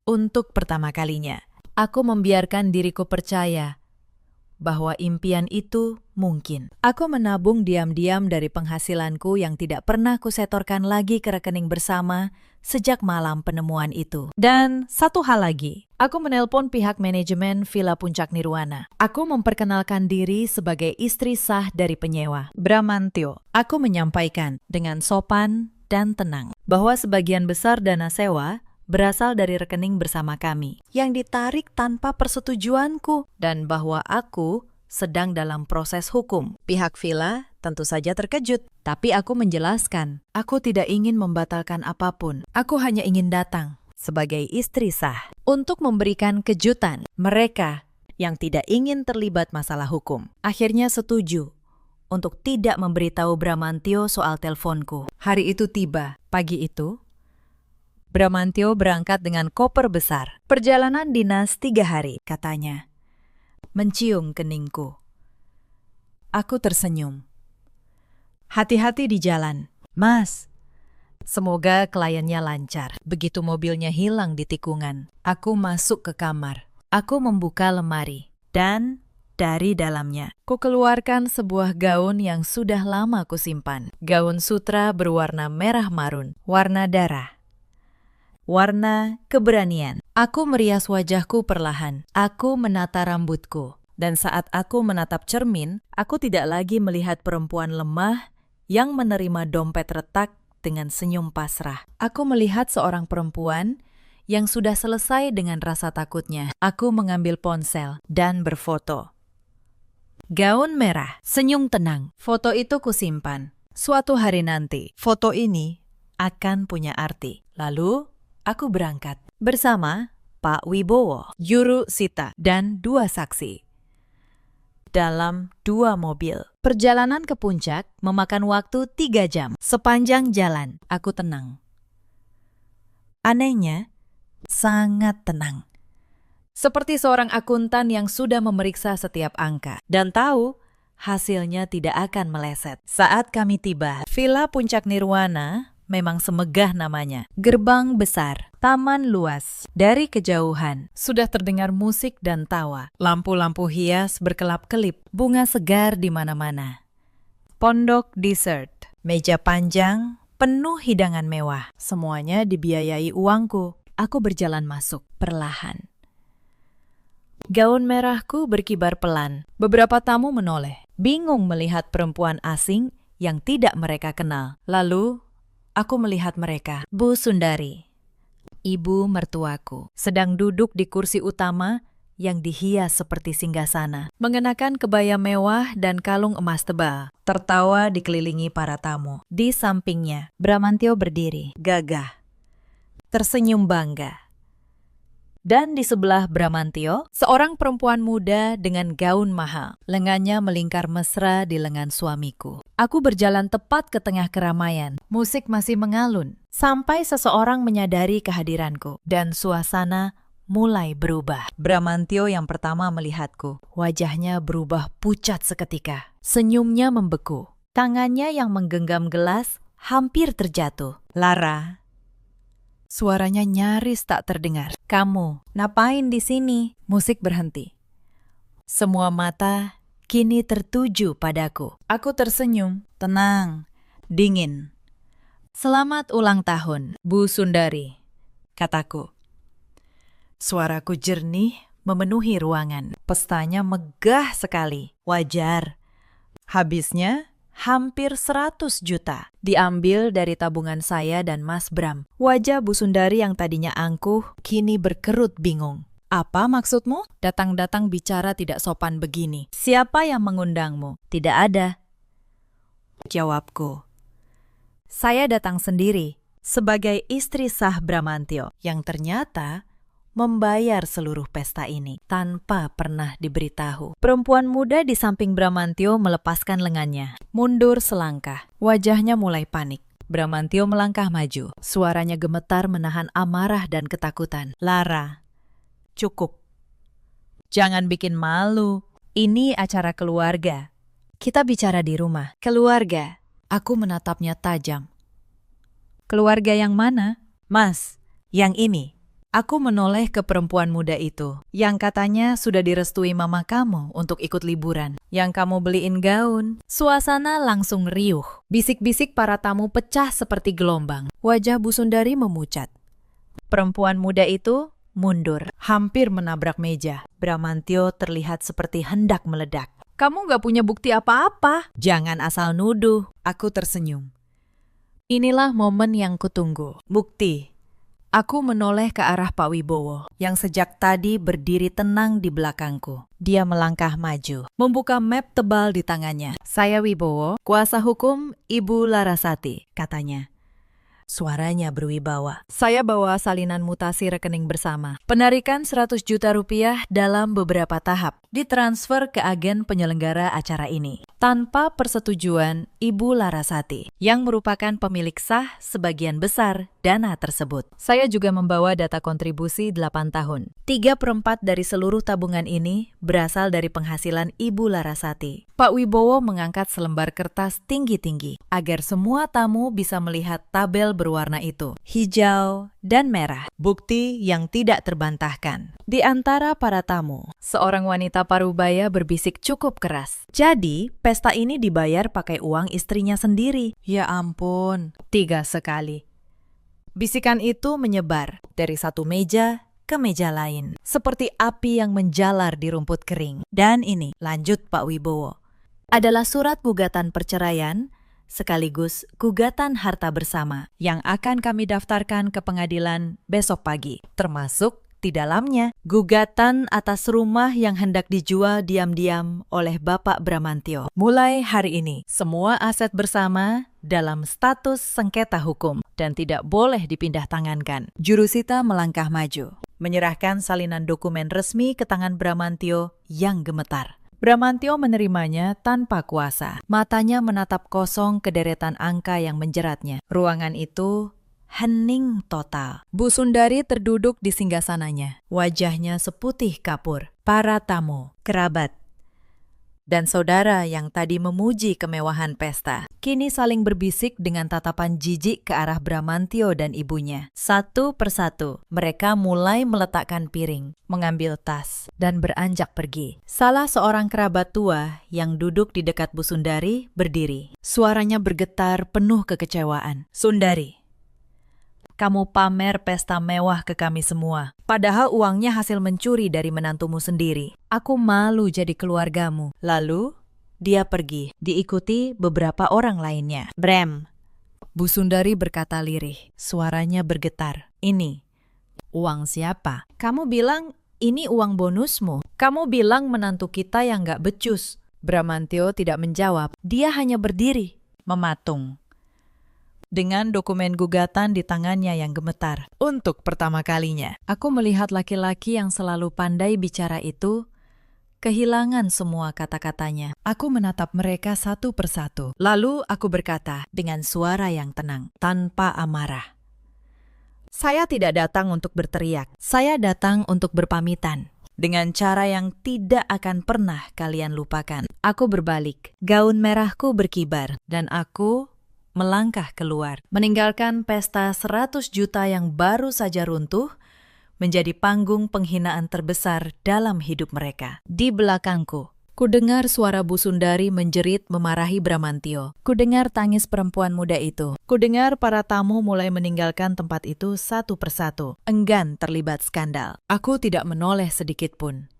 Untuk pertama kalinya, aku membiarkan diriku percaya bahwa impian itu mungkin. Aku menabung diam-diam dari penghasilanku yang tidak pernah kusetorkan lagi ke rekening bersama sejak malam penemuan itu. Dan satu hal lagi, aku menelpon pihak manajemen Villa Puncak Nirwana. Aku memperkenalkan diri sebagai istri sah dari penyewa, Bramantyo. Aku menyampaikan dengan sopan dan tenang bahwa sebagian besar dana sewa berasal dari rekening bersama kami yang ditarik tanpa persetujuanku dan bahwa aku sedang dalam proses hukum. Pihak villa tentu saja terkejut, tapi aku menjelaskan, aku tidak ingin membatalkan apapun. Aku hanya ingin datang sebagai istri sah untuk memberikan kejutan mereka yang tidak ingin terlibat masalah hukum. Akhirnya setuju untuk tidak memberitahu Bramantyo soal teleponku. Hari itu tiba. Pagi itu, Bramantyo berangkat dengan koper besar. Perjalanan dinas 3 hari, katanya. Mencium keningku. Aku tersenyum. Hati-hati di jalan, Mas. Semoga kliennya lancar. Begitu mobilnya hilang di tikungan, aku masuk ke kamar. Aku membuka lemari dan dari dalamnya, kukeluarkan sebuah gaun yang sudah lama kusimpan. Gaun sutra berwarna merah marun, warna darah. Warna keberanian. Aku merias wajahku perlahan. Aku menata rambutku. Dan saat aku menatap cermin, aku tidak lagi melihat perempuan lemah yang menerima dompet retak dengan senyum pasrah. Aku melihat seorang perempuan yang sudah selesai dengan rasa takutnya. Aku mengambil ponsel dan berfoto. Gaun merah, senyum tenang. Foto itu kusimpan. Suatu hari nanti, foto ini akan punya arti. Lalu, aku berangkat bersama Pak Wibowo, Juru Sita, dan 2 saksi. Dalam 2 mobil. Perjalanan ke puncak memakan waktu 3 jam. Sepanjang jalan, aku tenang. Anehnya, sangat tenang. Seperti seorang akuntan yang sudah memeriksa setiap angka dan tahu hasilnya tidak akan meleset. Saat kami tiba, Villa Puncak Nirwana memang semegah namanya. Gerbang besar, taman luas. Dari kejauhan, sudah terdengar musik dan tawa. Lampu-lampu hias berkelap-kelip, bunga segar di mana-mana. Pondok dessert, meja panjang, penuh hidangan mewah. Semuanya dibiayai uangku. Aku berjalan masuk, perlahan. Gaun merahku berkibar pelan. Beberapa tamu menoleh, bingung melihat perempuan asing yang tidak mereka kenal. Lalu, aku melihat mereka. Bu Sundari, ibu mertuaku, sedang duduk di kursi utama yang dihias seperti singgasana. Mengenakan kebaya mewah dan kalung emas tebal. Tertawa dikelilingi para tamu. Di sampingnya, Bramantyo berdiri, gagah, tersenyum bangga. Dan di sebelah Bramantyo, seorang perempuan muda dengan gaun mahal. Lengannya melingkar mesra di lengan suamiku. Aku berjalan tepat ke tengah keramaian. Musik masih mengalun. Sampai seseorang menyadari kehadiranku. Dan suasana mulai berubah. Bramantyo yang pertama melihatku. Wajahnya berubah pucat seketika. Senyumnya membeku. Tangannya yang menggenggam gelas hampir terjatuh. Lara. Suaranya nyaris tak terdengar. Kamu, ngapain di sini? Musik berhenti. Semua mata kini tertuju padaku. Aku tersenyum, tenang, dingin. Selamat ulang tahun, Bu Sundari, kataku. Suaraku jernih memenuhi ruangan. Pestanya megah sekali. Wajar. Habisnya hampir 100 juta. Diambil dari tabungan saya dan Mas Bram. Wajah Bu Sundari yang tadinya angkuh, kini berkerut bingung. Apa maksudmu? Datang-datang bicara tidak sopan begini. Siapa yang mengundangmu? Tidak ada. Jawabku. Saya datang sendiri, sebagai istri sah Bramantyo, yang ternyata membayar seluruh pesta ini tanpa pernah diberitahu. Perempuan muda di samping Bramantyo melepaskan lengannya, mundur selangkah. Wajahnya mulai panik. Bramantyo melangkah maju. Suaranya gemetar menahan amarah dan ketakutan. Lara, cukup. Jangan bikin malu. Ini acara keluarga. Kita bicara di rumah. Keluarga. Aku menatapnya tajam. Keluarga yang mana? Mas, yang ini. Aku menoleh ke perempuan muda itu, yang katanya sudah direstui mama kamu untuk ikut liburan, yang kamu beliin gaun. Suasana langsung riuh. Bisik-bisik para tamu pecah seperti gelombang. Wajah Bu Sundari memucat. Perempuan muda itu mundur, hampir menabrak meja. Bramantyo terlihat seperti hendak meledak. Kamu gak punya bukti apa-apa. Jangan asal nuduh. Aku tersenyum. Inilah momen yang kutunggu. Bukti. Aku menoleh ke arah Pak Wibowo, yang sejak tadi berdiri tenang di belakangku. Dia melangkah maju, membuka map tebal di tangannya. Saya Wibowo, kuasa hukum Ibu Larasati, katanya. Suaranya berwibawa. Saya bawa salinan mutasi rekening bersama. Penarikan 100 juta rupiah dalam beberapa tahap ditransfer ke agen penyelenggara acara ini. Tanpa persetujuan Ibu Larasati, yang merupakan pemilik sah sebagian besar dana tersebut. Saya juga membawa data kontribusi 8 tahun. 3/4 dari seluruh tabungan ini berasal dari penghasilan Ibu Larasati. Pak Wibowo mengangkat selembar kertas tinggi-tinggi agar semua tamu bisa melihat tabel berwarna itu, hijau dan merah. Bukti yang tidak terbantahkan. Di antara para tamu, seorang wanita parubaya berbisik cukup keras. Jadi, pesta ini dibayar pakai uang istrinya sendiri. Ya ampun, 3 sekali. Bisikan itu menyebar dari satu meja ke meja lain, seperti api yang menjalar di rumput kering. Dan ini, lanjut Pak Wibowo, adalah surat gugatan perceraian sekaligus gugatan harta bersama yang akan kami daftarkan ke pengadilan besok pagi, termasuk di dalamnya gugatan atas rumah yang hendak dijual diam-diam oleh Bapak Bramantyo. Mulai hari ini, semua aset bersama dalam status sengketa hukum dan tidak boleh dipindah tangankan. Jurusita melangkah maju, menyerahkan salinan dokumen resmi ke tangan Bramantyo yang gemetar. Bramantyo menerimanya tanpa kuasa. Matanya menatap kosong ke deretan angka yang menjeratnya. Ruangan itu hening total. Bu Sundari terduduk di singgasananya. Wajahnya seputih kapur. Para tamu, kerabat, dan saudara yang tadi memuji kemewahan pesta, kini saling berbisik dengan tatapan jijik ke arah Bramantyo dan ibunya. Satu persatu, mereka mulai meletakkan piring, mengambil tas, dan beranjak pergi. Salah seorang kerabat tua yang duduk di dekat Bu Sundari berdiri. Suaranya bergetar penuh kekecewaan. Sundari, kamu pamer pesta mewah ke kami semua, padahal uangnya hasil mencuri dari menantumu sendiri. Aku malu jadi keluargamu. Lalu, dia pergi, diikuti beberapa orang lainnya. Bram, Bu Sundari berkata lirih, suaranya bergetar. Ini, uang siapa? Kamu bilang ini uang bonusmu. Kamu bilang menantu kita yang gak becus. Bramantyo tidak menjawab, dia hanya berdiri, mematung, dengan dokumen gugatan di tangannya yang gemetar. Untuk pertama kalinya, aku melihat laki-laki yang selalu pandai bicara itu kehilangan semua kata-katanya. Aku menatap mereka satu persatu. Lalu aku berkata dengan suara yang tenang, tanpa amarah. Saya tidak datang untuk berteriak. Saya datang untuk berpamitan. Dengan cara yang tidak akan pernah kalian lupakan. Aku berbalik. Gaun merahku berkibar. Dan aku melangkah keluar, meninggalkan pesta 100 juta yang baru saja runtuh menjadi panggung penghinaan terbesar dalam hidup mereka. Di belakangku, kudengar suara Bu Sundari menjerit memarahi Bramantyo. Kudengar tangis perempuan muda itu. Kudengar para tamu mulai meninggalkan tempat itu satu persatu, enggan terlibat skandal. Aku tidak menoleh sedikit pun.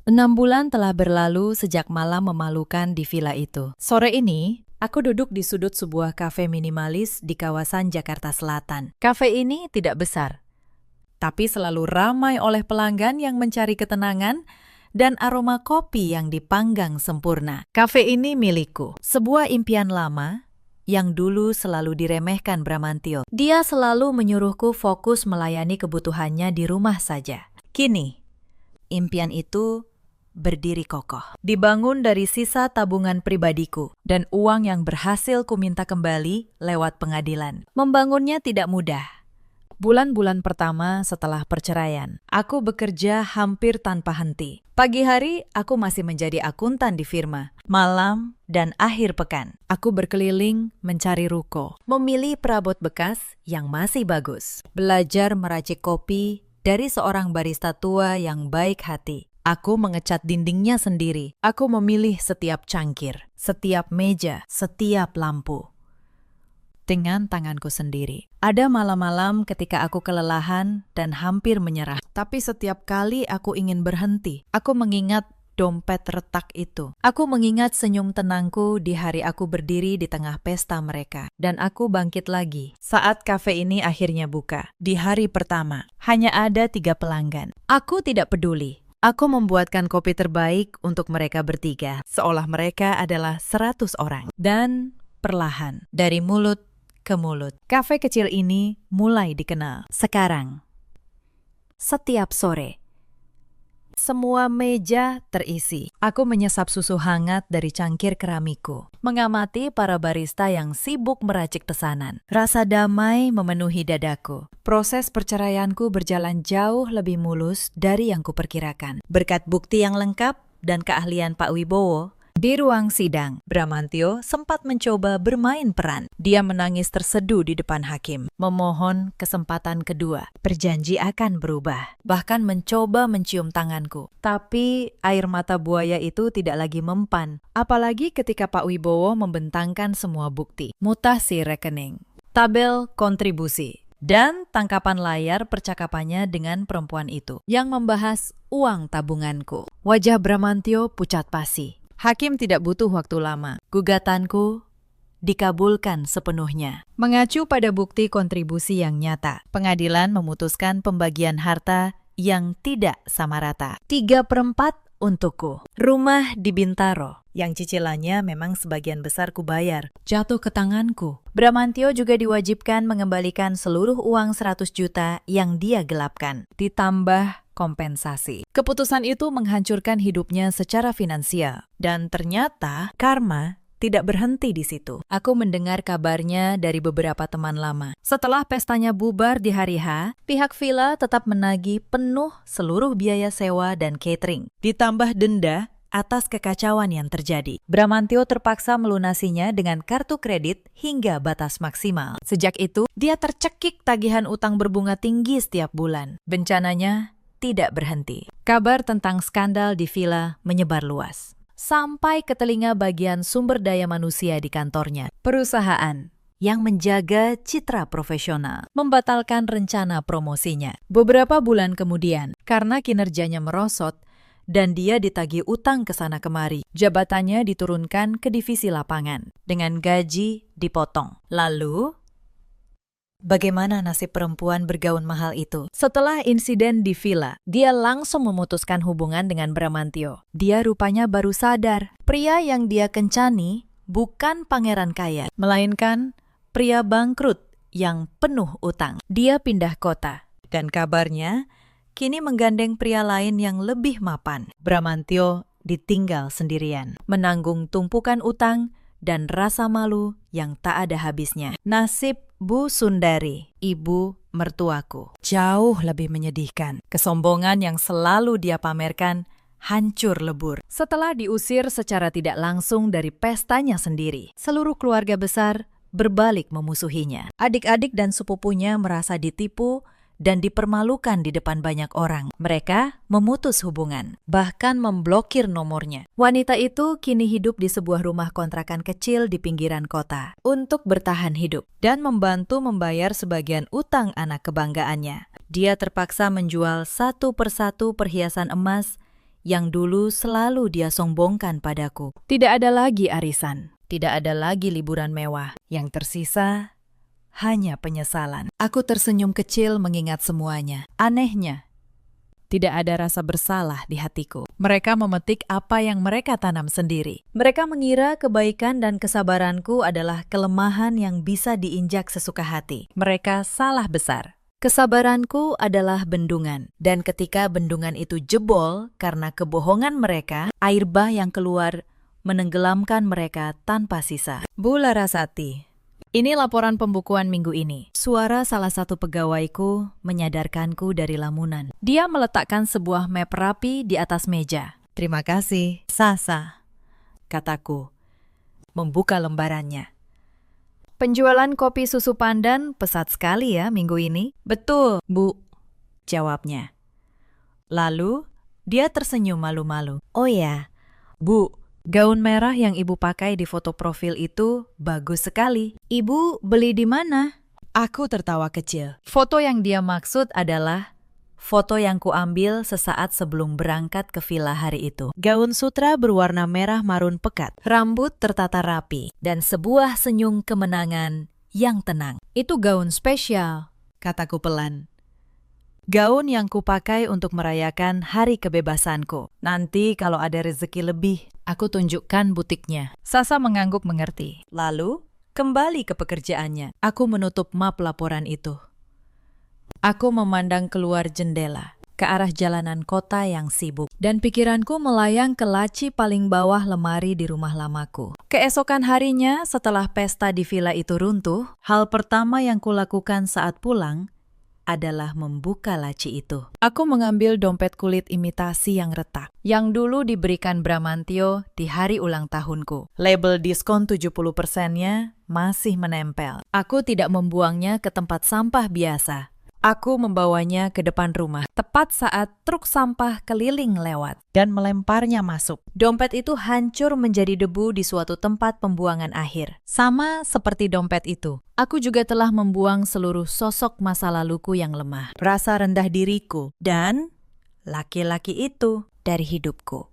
6 bulan telah berlalu sejak malam memalukan di villa itu. Sore ini, aku duduk di sudut sebuah kafe minimalis di kawasan Jakarta Selatan. Kafe ini tidak besar, tapi selalu ramai oleh pelanggan yang mencari ketenangan dan aroma kopi yang dipanggang sempurna. Kafe ini milikku, sebuah impian lama yang dulu selalu diremehkan Bramantyo. Dia selalu menyuruhku fokus melayani kebutuhannya di rumah saja. Kini, impian itu berdiri kokoh. Dibangun dari sisa tabungan pribadiku dan uang yang berhasil kuminta kembali lewat pengadilan. Membangunnya tidak mudah. Bulan-bulan pertama setelah perceraian, aku bekerja hampir tanpa henti. Pagi hari, aku masih menjadi akuntan di firma. Malam dan akhir pekan, aku berkeliling mencari ruko, memilih perabot bekas yang masih bagus, belajar meracik kopi dari seorang barista tua yang baik hati. Aku mengecat dindingnya sendiri. Aku memilih setiap cangkir, setiap meja, setiap lampu dengan tanganku sendiri. Ada malam-malam ketika aku kelelahan dan hampir menyerah. Tapi setiap kali aku ingin berhenti, aku mengingat dompet retak itu. Aku mengingat senyum tenangku di hari aku berdiri di tengah pesta mereka. Dan aku bangkit lagi saat kafe ini akhirnya buka. Di hari pertama, hanya ada 3 pelanggan. Aku tidak peduli. Aku membuatkan kopi terbaik untuk mereka bertiga, seolah mereka adalah 100 orang. Dan perlahan, dari mulut ke mulut, kafe kecil ini mulai dikenal. Sekarang, setiap sore, semua meja terisi. Aku menyesap susu hangat dari cangkir keramikku, mengamati para barista yang sibuk meracik pesanan. Rasa damai memenuhi dadaku. Proses perceraianku berjalan jauh lebih mulus dari yang kuperkirakan. Berkat bukti yang lengkap dan keahlian Pak Wibowo, di ruang sidang, Bramantyo sempat mencoba bermain peran. Dia menangis terseduh di depan hakim, memohon kesempatan kedua, berjanji akan berubah, bahkan mencoba mencium tanganku. Tapi air mata buaya itu tidak lagi mempan, apalagi ketika Pak Wibowo membentangkan semua bukti, mutasi rekening, tabel kontribusi, dan tangkapan layar percakapannya dengan perempuan itu yang membahas uang tabunganku. Wajah Bramantyo pucat pasi. Hakim tidak butuh waktu lama. Gugatanku dikabulkan sepenuhnya. Mengacu pada bukti kontribusi yang nyata, pengadilan memutuskan pembagian harta yang tidak sama rata. 3/4 untukku. Rumah di Bintaro, yang cicilannya memang sebagian besar kubayar, jatuh ke tanganku. Bramantyo juga diwajibkan mengembalikan seluruh uang 100 juta yang dia gelapkan, ditambah kompensasi. Keputusan itu menghancurkan hidupnya secara finansial. Dan ternyata karma tidak berhenti di situ. Aku mendengar kabarnya dari beberapa teman lama. Setelah pestanya bubar di hari H, pihak villa tetap menagih penuh seluruh biaya sewa dan catering, ditambah denda atas kekacauan yang terjadi. Bramantyo terpaksa melunasinya dengan kartu kredit hingga batas maksimal. Sejak itu, dia tercekik tagihan utang berbunga tinggi setiap bulan. Bencananya tidak berhenti. Kabar tentang skandal di villa menyebar luas, sampai ke telinga bagian sumber daya manusia di kantornya. Perusahaan yang menjaga citra profesional membatalkan rencana promosinya. Beberapa bulan kemudian, karena kinerjanya merosot dan dia ditagih utang ke sana kemari, jabatannya diturunkan ke divisi lapangan dengan gaji dipotong. Lalu, bagaimana nasib perempuan bergaun mahal itu? Setelah insiden di villa, dia langsung memutuskan hubungan dengan Bramantyo. Dia rupanya baru sadar, pria yang dia kencani bukan pangeran kaya, melainkan pria bangkrut yang penuh utang. Dia pindah kota, dan kabarnya kini menggandeng pria lain yang lebih mapan. Bramantyo ditinggal sendirian, menanggung tumpukan utang dan rasa malu yang tak ada habisnya. Nasib Bu Sundari, ibu mertuaku, jauh lebih menyedihkan. Kesombongan yang selalu dia pamerkan hancur lebur. Setelah diusir secara tidak langsung dari pestanya sendiri, seluruh keluarga besar berbalik memusuhinya. Adik-adik dan sepupunya merasa ditipu dan dipermalukan di depan banyak orang. Mereka memutus hubungan, bahkan memblokir nomornya. Wanita itu kini hidup di sebuah rumah kontrakan kecil di pinggiran kota untuk bertahan hidup dan membantu membayar sebagian utang anak kebanggaannya. Dia terpaksa menjual satu persatu perhiasan emas yang dulu selalu dia sombongkan padaku. Tidak ada lagi arisan, tidak ada lagi liburan mewah. Yang tersisa hanya penyesalan. Aku tersenyum kecil mengingat semuanya. Anehnya, tidak ada rasa bersalah di hatiku. Mereka memetik apa yang mereka tanam sendiri. Mereka mengira kebaikan dan kesabaranku adalah kelemahan yang bisa diinjak sesuka hati. Mereka salah besar. Kesabaranku adalah bendungan, dan ketika bendungan itu jebol karena kebohongan mereka, air bah yang keluar menenggelamkan mereka tanpa sisa. Bu Larasati, Ini laporan pembukuan minggu ini. Suara salah satu pegawaiku menyadarkanku dari lamunan. Dia meletakkan sebuah map rapi di atas meja. Terima kasih, Sasa, kataku, membuka lembarannya. Penjualan kopi susu pandan pesat sekali ya minggu ini. Betul, Bu, jawabnya. Lalu, dia tersenyum malu-malu. Oh ya, Bu, gaun merah yang ibu pakai di foto profil itu bagus sekali. Ibu beli di mana? Aku tertawa kecil. Foto yang dia maksud adalah foto yang kuambil sesaat sebelum berangkat ke villa hari itu. Gaun sutra berwarna merah marun pekat, rambut tertata rapi, dan sebuah senyum kemenangan yang tenang. Itu gaun spesial, kataku pelan. Gaun yang kupakai untuk merayakan hari kebebasanku. Nanti kalau ada rezeki lebih, aku tunjukkan butiknya. Sasa mengangguk mengerti. Lalu, kembali ke pekerjaannya. Aku menutup map laporan itu. Aku memandang keluar jendela, ke arah jalanan kota yang sibuk. Dan pikiranku melayang ke laci paling bawah lemari di rumah lamaku. Keesokan harinya, setelah pesta di villa itu runtuh, hal pertama yang kulakukan saat pulang adalah membuka laci itu. Aku mengambil dompet kulit imitasi yang retak, yang dulu diberikan Bramantio di hari ulang tahunku. Label diskon 70%-nya masih menempel. Aku tidak membuangnya ke tempat sampah biasa. Aku membawanya ke depan rumah, tepat saat truk sampah keliling lewat, dan melemparnya masuk. Dompet itu hancur menjadi debu di suatu tempat pembuangan akhir. Sama seperti dompet itu, aku juga telah membuang seluruh sosok masa laluku yang lemah, rasa rendah diriku, dan laki-laki itu dari hidupku.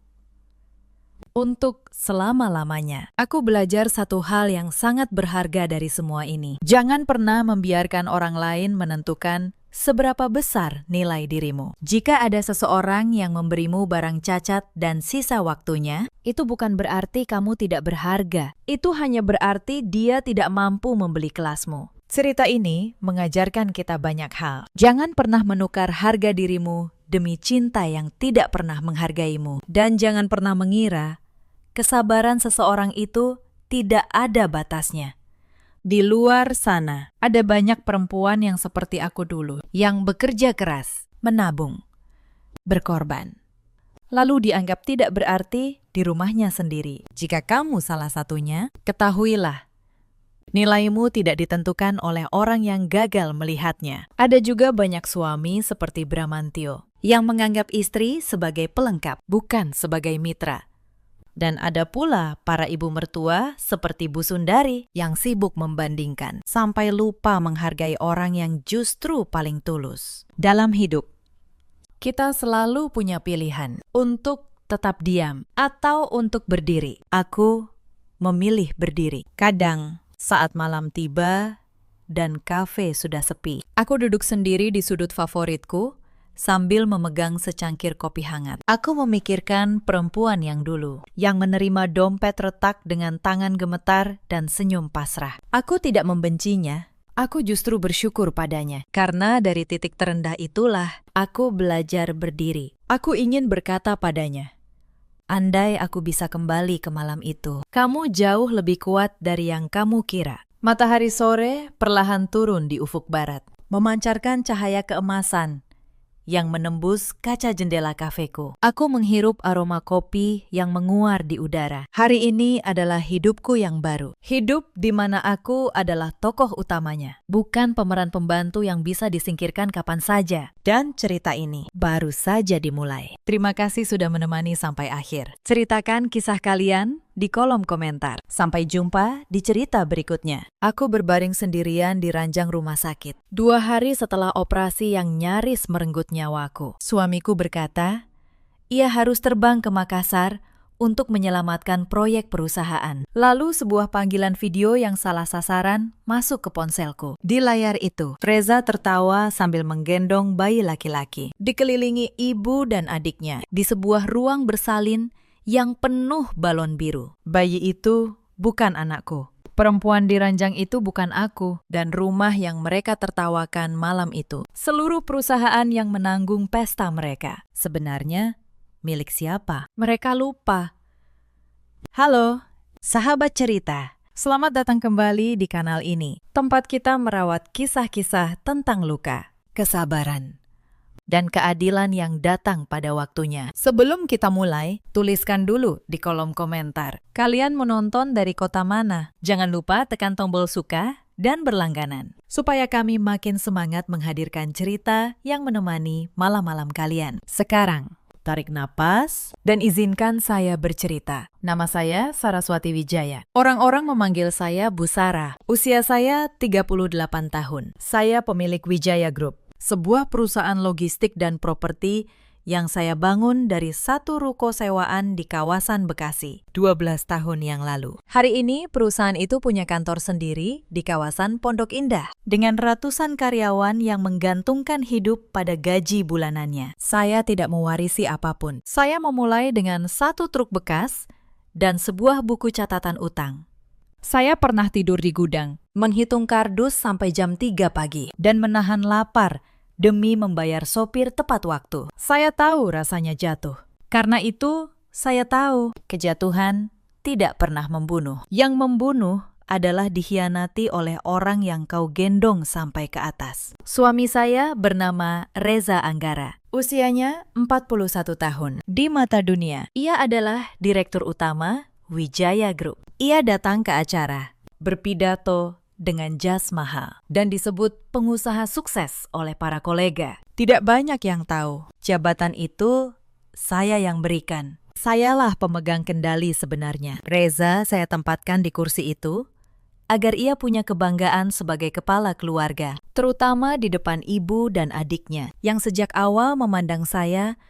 Untuk selama-lamanya, aku belajar satu hal yang sangat berharga dari semua ini. Jangan pernah membiarkan orang lain menentukan seberapa besar nilai dirimu. Jika ada seseorang yang memberimu barang cacat dan sisa waktunya, itu bukan berarti kamu tidak berharga. Itu hanya berarti dia tidak mampu membeli kelasmu. Cerita ini mengajarkan kita banyak hal. Jangan pernah menukar harga dirimu demi cinta yang tidak pernah menghargaimu. Dan jangan pernah mengira kesabaran seseorang itu tidak ada batasnya. Di luar sana, ada banyak perempuan yang seperti aku dulu, yang bekerja keras, menabung, berkorban. Lalu dianggap tidak berarti di rumahnya sendiri. Jika kamu salah satunya, ketahuilah, nilaimu tidak ditentukan oleh orang yang gagal melihatnya. Ada juga banyak suami seperti Bramantio, yang menganggap istri sebagai pelengkap, bukan sebagai mitra. Dan ada pula para ibu mertua seperti Bu Sundari yang sibuk membandingkan sampai lupa menghargai orang yang justru paling tulus. Dalam hidup, kita selalu punya pilihan untuk tetap diam atau untuk berdiri. Aku memilih berdiri. Kadang saat malam tiba dan kafe sudah sepi, aku duduk sendiri di sudut favoritku sambil memegang secangkir kopi hangat. Aku memikirkan perempuan yang dulu, yang menerima dompet retak dengan tangan gemetar dan senyum pasrah. Aku tidak membencinya, aku justru bersyukur padanya. Karena dari titik terendah itulah, aku belajar berdiri. Aku ingin berkata padanya, andai aku bisa kembali ke malam itu, kamu jauh lebih kuat dari yang kamu kira. Matahari sore perlahan turun di ufuk barat, memancarkan cahaya keemasan yang menembus kaca jendela kafeku. Aku menghirup aroma kopi yang menguar di udara. Hari ini adalah hidupku yang baru. Hidup di mana aku adalah tokoh utamanya, bukan pemeran pembantu yang bisa disingkirkan kapan saja. Dan cerita ini baru saja dimulai. Terima kasih sudah menemani sampai akhir. Ceritakan kisah kalian di kolom komentar. Sampai jumpa di cerita berikutnya. Aku berbaring sendirian di ranjang rumah sakit. 2 hari setelah operasi yang nyaris merenggut nyawaku. Suamiku berkata, ia harus terbang ke Makassar untuk menyelamatkan proyek perusahaan. Lalu sebuah panggilan video yang salah sasaran masuk ke ponselku. Di layar itu, Freza tertawa sambil menggendong bayi laki-laki. Dikelilingi ibu dan adiknya di sebuah ruang bersalin yang penuh balon biru. Bayi itu bukan anakku. Perempuan di ranjang itu bukan aku, dan rumah yang mereka tertawakan malam itu. Seluruh perusahaan yang menanggung pesta mereka. Sebenarnya, milik siapa? Mereka lupa. Halo, sahabat cerita. Selamat datang kembali di kanal ini, tempat kita merawat kisah-kisah tentang luka, kesabaran, dan keadilan yang datang pada waktunya. Sebelum kita mulai, tuliskan dulu di kolom komentar. Kalian menonton dari kota mana? Jangan lupa tekan tombol suka dan berlangganan, supaya kami makin semangat menghadirkan cerita yang menemani malam-malam kalian. Sekarang, tarik napas dan izinkan saya bercerita. Nama saya Saraswati Wijaya. Orang-orang memanggil saya Bu Sarah. Usia saya 38 tahun. Saya pemilik Wijaya Group, sebuah perusahaan logistik dan properti yang saya bangun dari satu ruko sewaan di kawasan Bekasi 12 tahun yang lalu. Hari ini perusahaan itu punya kantor sendiri di kawasan Pondok Indah dengan ratusan karyawan yang menggantungkan hidup pada gaji bulanannya. Saya tidak mewarisi apapun. Saya memulai dengan satu truk bekas dan sebuah buku catatan utang. Saya pernah tidur di gudang, menghitung kardus sampai jam 3 pagi dan menahan lapar demi membayar sopir tepat waktu. Saya tahu rasanya jatuh. Karena itu, saya tahu kejatuhan tidak pernah membunuh. Yang membunuh adalah dikhianati oleh orang yang kau gendong sampai ke atas. Suami saya bernama Reza Anggara. Usianya 41 tahun. Di mata dunia, ia adalah direktur utama Wijaya Group. Ia datang ke acara, berpidato dengan jas mahal, dan disebut pengusaha sukses oleh para kolega. Tidak banyak yang tahu, jabatan itu saya yang berikan. Sayalah pemegang kendali sebenarnya. Reza saya tempatkan di kursi itu agar ia punya kebanggaan sebagai kepala keluarga, terutama di depan ibu dan adiknya, yang sejak awal memandang saya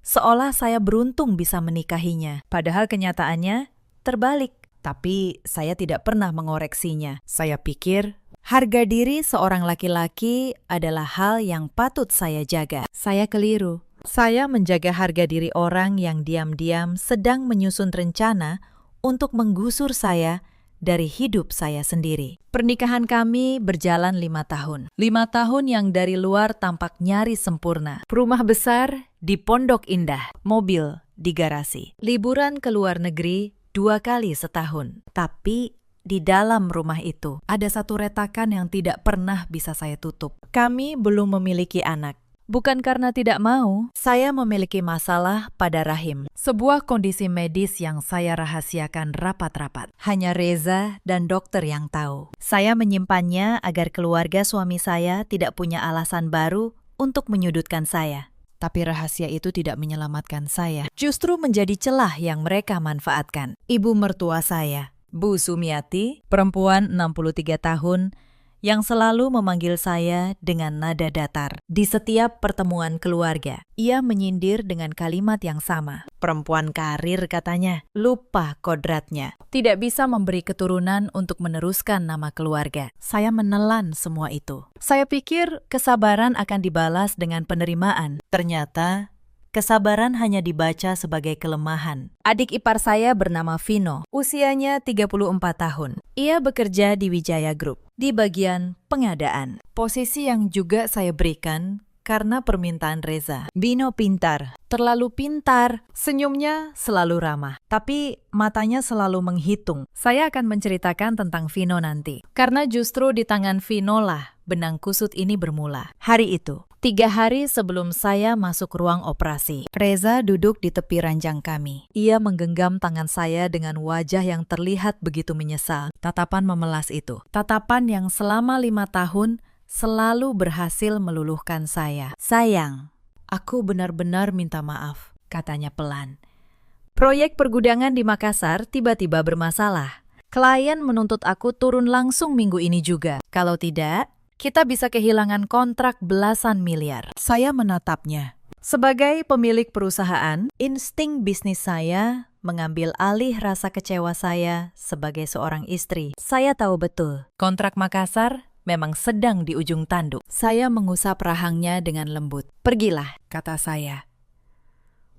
seolah saya beruntung bisa menikahinya. Padahal kenyataannya terbalik. Tapi saya tidak pernah mengoreksinya. Saya pikir harga diri seorang laki-laki adalah hal yang patut saya jaga. Saya keliru. Saya menjaga harga diri orang yang diam-diam sedang menyusun rencana untuk menggusur saya dari hidup saya sendiri. Pernikahan kami berjalan 5 tahun. 5 tahun yang dari luar tampak nyaris sempurna. Rumah besar di Pondok Indah, mobil di garasi. Liburan ke luar negeri 2 kali setahun. Tapi di dalam rumah itu ada satu retakan yang tidak pernah bisa saya tutup. Kami belum memiliki anak. Bukan karena tidak mau, saya memiliki masalah pada rahim. Sebuah kondisi medis yang saya rahasiakan rapat-rapat. Hanya Reza dan dokter yang tahu. Saya menyimpannya agar keluarga suami saya tidak punya alasan baru untuk menyudutkan saya. Tapi rahasia itu tidak menyelamatkan saya. Justru menjadi celah yang mereka manfaatkan. Ibu mertua saya, Bu Sumiati, perempuan 63 tahun, yang selalu memanggil saya dengan nada datar. Di setiap pertemuan keluarga, ia menyindir dengan kalimat yang sama. Perempuan karir katanya, lupa kodratnya. Tidak bisa memberi keturunan untuk meneruskan nama keluarga. Saya menelan semua itu. Saya pikir kesabaran akan dibalas dengan penerimaan. Ternyata kesabaran hanya dibaca sebagai kelemahan. Adik ipar saya bernama Vino, usianya 34 tahun. Ia bekerja di Wijaya Group, di bagian pengadaan. Posisi yang juga saya berikan karena permintaan Reza. Vino pintar, terlalu pintar, senyumnya selalu ramah, tapi matanya selalu menghitung. Saya akan menceritakan tentang Vino nanti, karena justru di tangan Vino lah benang kusut ini bermula. Hari itu, 3 hari sebelum saya masuk ruang operasi, Reza duduk di tepi ranjang kami. Ia menggenggam tangan saya dengan wajah yang terlihat begitu menyesal. Tatapan memelas itu, tatapan yang selama 5 tahun selalu berhasil meluluhkan saya. Sayang, aku benar-benar minta maaf, katanya pelan. Proyek pergudangan di Makassar tiba-tiba bermasalah. Klien menuntut aku turun langsung minggu ini juga. Kalau tidak, kita bisa kehilangan kontrak belasan miliar. Saya menatapnya. Sebagai pemilik perusahaan, insting bisnis saya mengambil alih rasa kecewa saya sebagai seorang istri. Saya tahu betul, kontrak Makassar memang sedang di ujung tanduk. Saya mengusap rahangnya dengan lembut. Pergilah, kata saya.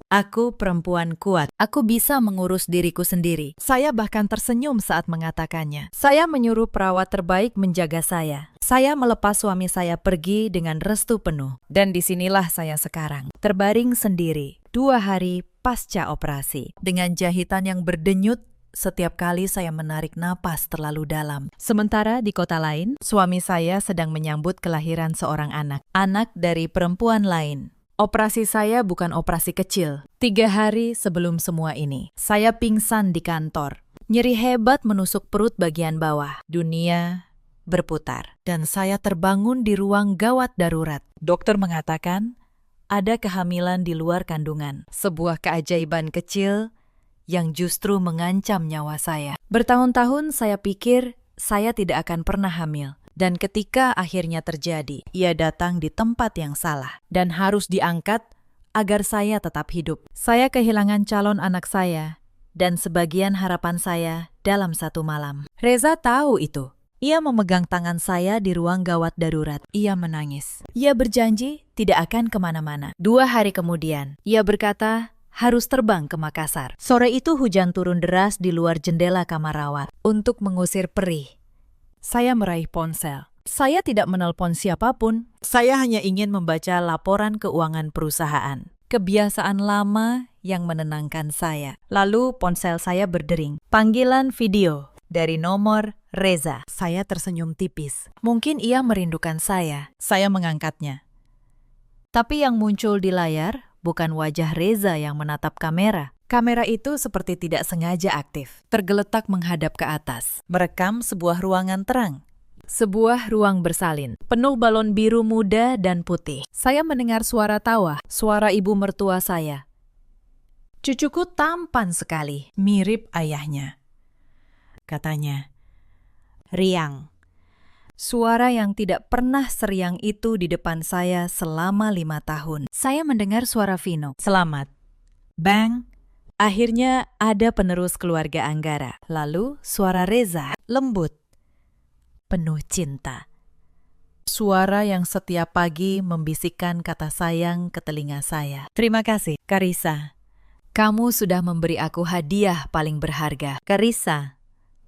Aku perempuan kuat. Aku bisa mengurus diriku sendiri. Saya bahkan tersenyum saat mengatakannya. Saya menyuruh perawat terbaik menjaga saya. Saya melepas suami saya pergi dengan restu penuh. Dan disinilah saya sekarang, terbaring sendiri 2 hari pasca operasi. Dengan jahitan yang berdenyut setiap kali saya menarik napas terlalu dalam. Sementara di kota lain, suami saya sedang menyambut kelahiran seorang anak dari perempuan lain. Operasi saya bukan operasi kecil. 3 hari sebelum semua ini, saya pingsan di kantor. Nyeri hebat menusuk perut bagian bawah. Dunia berputar. Dan saya terbangun di ruang gawat darurat. Dokter mengatakan, ada kehamilan di luar kandungan. Sebuah keajaiban kecil yang justru mengancam nyawa saya. Bertahun-tahun saya pikir saya tidak akan pernah hamil. Dan ketika akhirnya terjadi, ia datang di tempat yang salah dan harus diangkat agar saya tetap hidup. Saya kehilangan calon anak saya dan sebagian harapan saya dalam satu malam. Reza tahu itu. Ia memegang tangan saya di ruang gawat darurat. Ia menangis. Ia berjanji tidak akan kemana-mana. 2 hari kemudian, ia berkata harus terbang ke Makassar. Sore itu hujan turun deras di luar jendela kamar rawat. Untuk mengusir perih, saya meraih ponsel. Saya tidak menelpon siapapun. Saya hanya ingin membaca laporan keuangan perusahaan. Kebiasaan lama yang menenangkan saya. Lalu ponsel saya berdering. Panggilan video dari nomor Reza. Saya tersenyum tipis. Mungkin ia merindukan saya. Saya mengangkatnya. Tapi yang muncul di layar bukan wajah Reza yang menatap kamera. Kamera itu seperti tidak sengaja aktif, tergeletak menghadap ke atas, merekam sebuah ruangan terang. Sebuah ruang bersalin, penuh balon biru muda dan putih. Saya mendengar suara tawa, suara ibu mertua saya. Cucuku tampan sekali, mirip ayahnya. Katanya, riang. Suara yang tidak pernah seriang itu di depan saya selama 5 tahun. Saya mendengar suara Vino. Selamat. Bang. Akhirnya ada penerus keluarga Anggara. Lalu suara Reza, lembut, penuh cinta. Suara yang setiap pagi membisikkan kata sayang ke telinga saya. Terima kasih, Karissa. Kamu sudah memberi aku hadiah paling berharga. Karissa.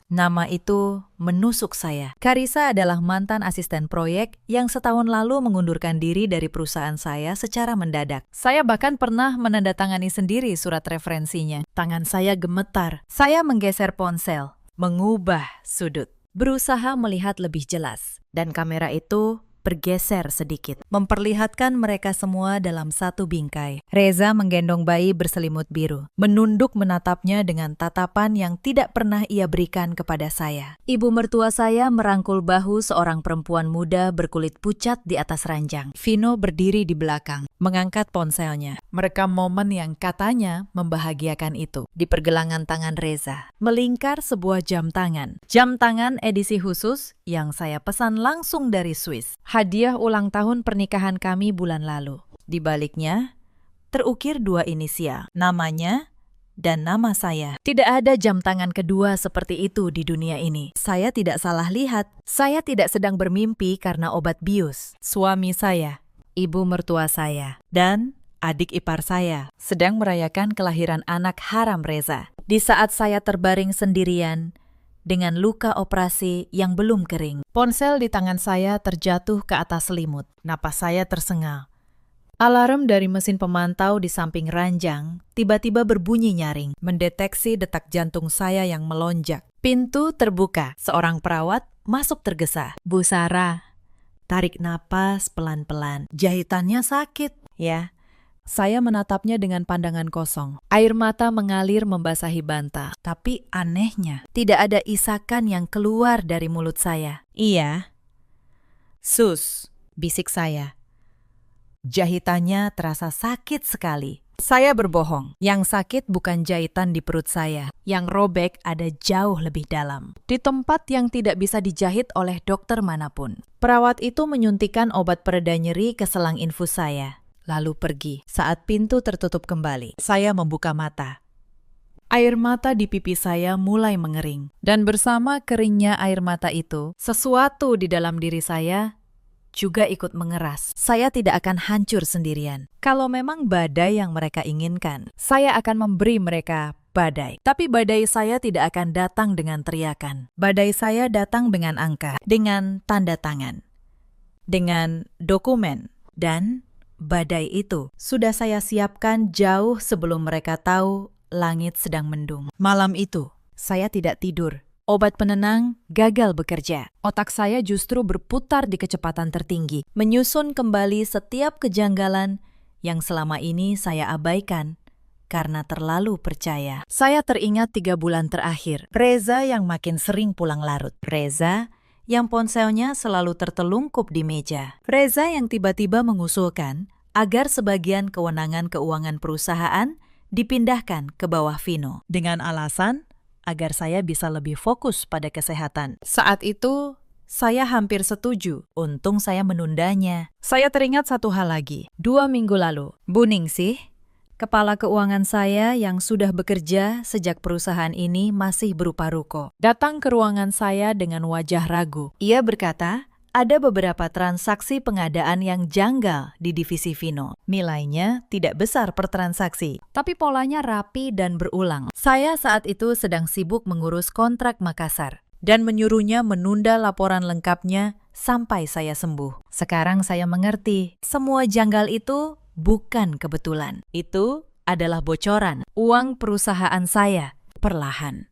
Nama itu menusuk saya. Karissa adalah mantan asisten proyek yang setahun lalu mengundurkan diri dari perusahaan saya secara mendadak. Saya bahkan pernah menandatangani sendiri surat referensinya. Tangan saya gemetar. Saya menggeser ponsel, mengubah sudut, berusaha melihat lebih jelas. Dan kamera itu bergeser sedikit, memperlihatkan mereka semua dalam satu bingkai. Reza menggendong bayi berselimut biru, menunduk menatapnya dengan tatapan yang tidak pernah ia berikan kepada saya. Ibu mertua saya merangkul bahu seorang perempuan muda berkulit pucat di atas ranjang. Vino berdiri di belakang, mengangkat ponselnya, merekam momen yang katanya membahagiakan itu. Di pergelangan tangan Reza, melingkar sebuah jam tangan. Jam tangan edisi khusus yang saya pesan langsung dari Swiss. Hadiah ulang tahun pernikahan kami bulan lalu. Di baliknya, terukir 2 inisial, namanya dan nama saya. Tidak ada jam tangan kedua seperti itu di dunia ini. Saya tidak salah lihat. Saya tidak sedang bermimpi karena obat bius. Suami saya, ibu mertua saya, dan adik ipar saya sedang merayakan kelahiran anak haram Reza. Di saat saya terbaring sendirian, dengan luka operasi yang belum kering. Ponsel di tangan saya terjatuh ke atas selimut. Napas saya tersengal. Alarm dari mesin pemantau di samping ranjang tiba-tiba berbunyi nyaring, mendeteksi detak jantung saya yang melonjak. Pintu terbuka. Seorang perawat masuk tergesa. Bu Sarah, tarik napas pelan-pelan. Jahitannya sakit, ya. Saya menatapnya dengan pandangan kosong. Air mata mengalir membasahi bantal. Tapi anehnya, tidak ada isakan yang keluar dari mulut saya. Iya. Sus, bisik saya. Jahitannya terasa sakit sekali. Saya berbohong. Yang sakit bukan jahitan di perut saya. Yang robek ada jauh lebih dalam. Di tempat yang tidak bisa dijahit oleh dokter manapun. Perawat itu menyuntikkan obat pereda nyeri ke selang infus saya. Lalu pergi. Saat pintu tertutup kembali, saya membuka mata. Air mata di pipi saya mulai mengering. Dan bersama keringnya air mata itu, sesuatu di dalam diri saya juga ikut mengeras. Saya tidak akan hancur sendirian. Kalau memang badai yang mereka inginkan, saya akan memberi mereka badai. Tapi badai saya tidak akan datang dengan teriakan. Badai saya datang dengan angka, dengan tanda tangan, dengan dokumen, dan badai itu sudah saya siapkan jauh sebelum mereka tahu langit sedang mendung. Malam itu, Saya tidak tidur. Obat penenang gagal bekerja. Otak saya justru berputar di kecepatan tertinggi, menyusun kembali setiap kejanggalan yang selama ini saya abaikan karena terlalu percaya. Saya teringat 3 bulan terakhir. Reza yang makin sering pulang larut. Reza yang ponselnya selalu tertelungkup di meja. Reza yang tiba-tiba mengusulkan agar sebagian kewenangan keuangan perusahaan dipindahkan ke bawah Vino. Dengan alasan agar saya bisa lebih fokus pada kesehatan. Saat itu, saya hampir setuju. Untung saya menundanya. Saya teringat satu hal lagi. 2 minggu lalu, Bu Ningsih, kepala keuangan saya yang sudah bekerja sejak perusahaan ini masih berupa ruko, datang ke ruangan saya dengan wajah ragu. Ia berkata, ada beberapa transaksi pengadaan yang janggal di divisi Vino. Nilainya tidak besar per transaksi, tapi polanya rapi dan berulang. Saya saat itu sedang sibuk mengurus kontrak Makassar dan menyuruhnya menunda laporan lengkapnya sampai saya sembuh. Sekarang saya mengerti, semua janggal itu bukan kebetulan. Itu adalah bocoran. Uang perusahaan saya perlahan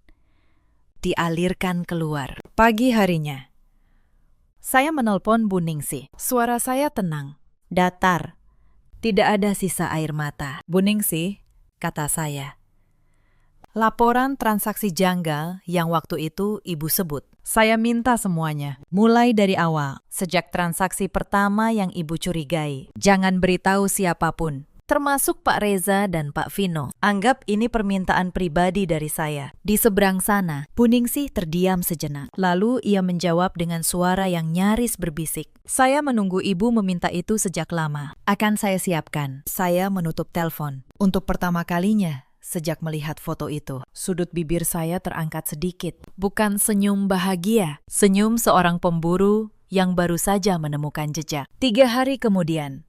dialirkan keluar. Pagi harinya, saya menelpon Bu Ningsih. Suara saya tenang, datar. Tidak ada sisa air mata. Bu Ningsih, kata saya. Laporan transaksi janggal yang waktu itu Ibu sebut. Saya minta semuanya, mulai dari awal. Sejak transaksi pertama yang Ibu curigai. Jangan beritahu siapapun, termasuk Pak Reza dan Pak Vino. Anggap ini permintaan pribadi dari saya. Di seberang sana, Bu Ningsih terdiam sejenak. Lalu ia menjawab dengan suara yang nyaris berbisik. Saya menunggu Ibu meminta itu sejak lama. Akan saya siapkan. Saya menutup telepon. Untuk pertama kalinya, sejak melihat foto itu, sudut bibir saya terangkat sedikit. Bukan senyum bahagia, senyum seorang pemburu yang baru saja menemukan jejak. 3 hari kemudian,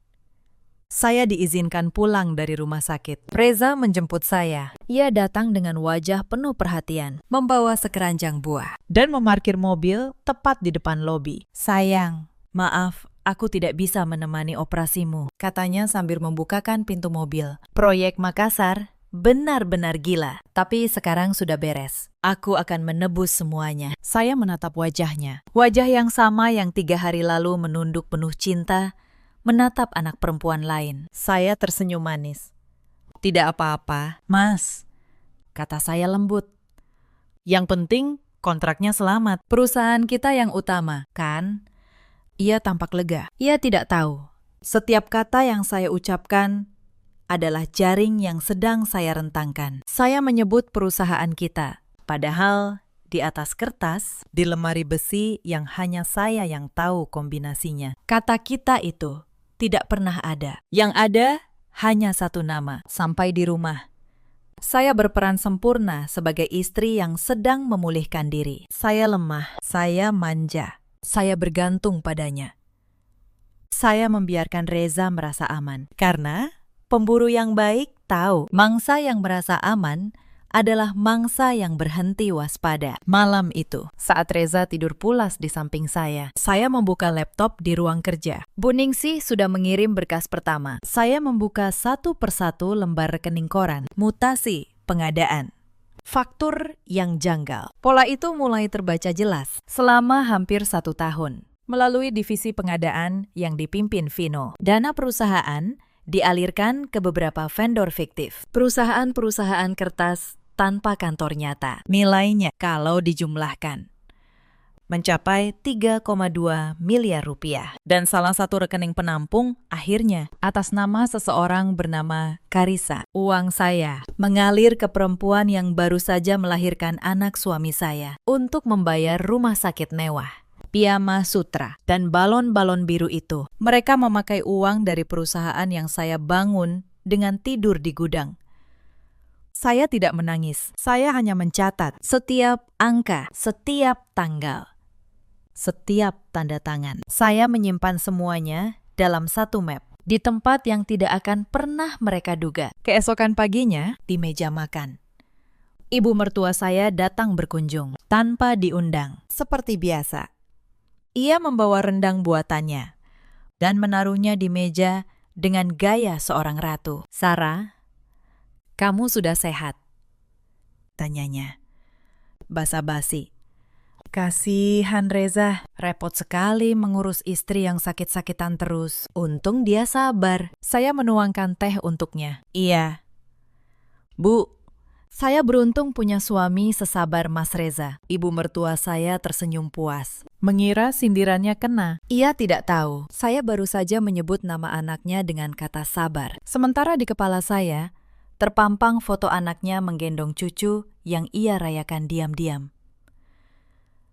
saya diizinkan pulang dari rumah sakit. Reza menjemput saya. Ia datang dengan wajah penuh perhatian, membawa sekeranjang buah, dan memarkir mobil tepat di depan lobi. Sayang, maaf, aku tidak bisa menemani operasimu, katanya sambil membukakan pintu mobil. Proyek Makassar benar-benar gila, tapi sekarang sudah beres. Aku akan menebus semuanya. Saya menatap wajahnya. Wajah yang sama yang 3 hari lalu menunduk penuh cinta, menatap anak perempuan lain. Saya tersenyum manis. Tidak apa-apa, Mas, kata saya lembut. Yang penting kontraknya selamat. Perusahaan kita yang utama, kan? Ia tampak lega. Ia tidak tahu. Setiap kata yang saya ucapkan adalah jaring yang sedang saya rentangkan. Saya menyebut perusahaan kita, padahal di atas kertas, di lemari besi yang hanya saya yang tahu kombinasinya. Kata kita itu tidak pernah ada. Yang ada hanya satu nama. Sampai di rumah, saya berperan sempurna sebagai istri yang sedang memulihkan diri. Saya lemah, saya manja, saya bergantung padanya. Saya membiarkan Reza merasa aman. Karena pemburu yang baik tahu mangsa yang merasa aman adalah mangsa yang berhenti waspada. Malam itu, saat Reza tidur pulas di samping saya membuka laptop di ruang kerja. Bu Ningsih sudah mengirim berkas pertama. Saya membuka satu persatu lembar rekening koran, mutasi, pengadaan, faktur yang janggal. Pola itu mulai terbaca jelas selama hampir 1 tahun. Melalui divisi pengadaan yang dipimpin Vino, dana perusahaan dialirkan ke beberapa vendor fiktif, perusahaan-perusahaan kertas tanpa kantor nyata. Nilainya kalau dijumlahkan mencapai 3,2 miliar rupiah. Dan salah satu rekening penampung akhirnya atas nama seseorang bernama Karisa. Uang saya mengalir ke perempuan yang baru saja melahirkan anak suami saya untuk membayar rumah sakit mewah, Piyama Sutra, dan balon-balon biru itu. Mereka memakai uang dari perusahaan yang saya bangun dengan tidur di gudang. Saya tidak menangis, saya hanya mencatat setiap angka, setiap tanggal, setiap tanda tangan. Saya menyimpan semuanya dalam satu map, di tempat yang tidak akan pernah mereka duga. Keesokan paginya, di meja makan, ibu mertua saya datang berkunjung, tanpa diundang, seperti biasa. Ia membawa rendang buatannya dan menaruhnya di meja dengan gaya seorang ratu. Sarah, kamu sudah sehat? Tanyanya. basa-basi. Kasihan Reza, repot sekali mengurus istri yang sakit-sakitan terus. Untung dia sabar. Saya menuangkan teh untuknya. Iya. Bu, saya beruntung punya suami sesabar Mas Reza. Ibu mertua saya tersenyum puas. Mengira sindirannya kena. Ia tidak tahu. Saya baru saja menyebut nama anaknya dengan kata sabar. Sementara di kepala saya, terpampang foto anaknya menggendong cucu yang ia rayakan diam-diam.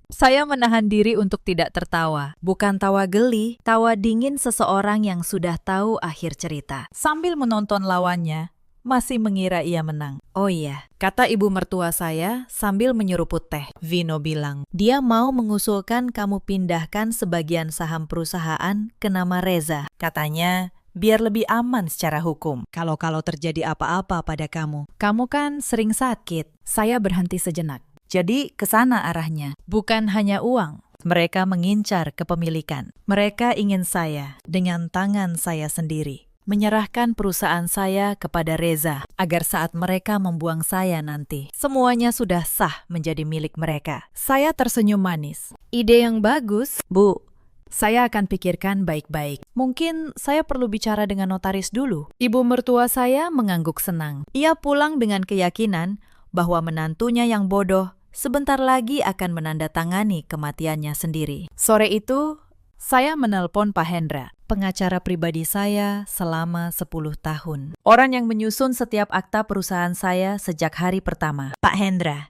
Saya menahan diri untuk tidak tertawa. Bukan tawa geli, tawa dingin seseorang yang sudah tahu akhir cerita. Sambil menonton lawannya, masih mengira ia menang. Oh iya, kata ibu mertua saya sambil menyeruput teh. Vino bilang, dia mau mengusulkan kamu pindahkan sebagian saham perusahaan ke nama Reza. Katanya, biar lebih aman secara hukum. Kalau terjadi apa-apa pada kamu. Kamu kan sering sakit. Saya berhenti sejenak. Jadi ke sana arahnya. Bukan hanya uang. Mereka mengincar kepemilikan. Mereka ingin saya dengan tangan saya sendiri menyerahkan perusahaan saya kepada Reza agar saat mereka membuang saya nanti, semuanya sudah sah menjadi milik mereka. Saya tersenyum manis. Ide yang bagus, Bu. Saya akan pikirkan baik-baik. Mungkin saya perlu bicara dengan notaris dulu. Ibu mertua saya mengangguk senang. Ia pulang dengan keyakinan bahwa menantunya yang bodoh sebentar lagi akan menandatangani kematiannya sendiri. Sore itu, saya menelpon Pak Hendra, pengacara pribadi saya selama 10 tahun. Orang yang menyusun setiap akta perusahaan saya sejak hari pertama. Pak Hendra,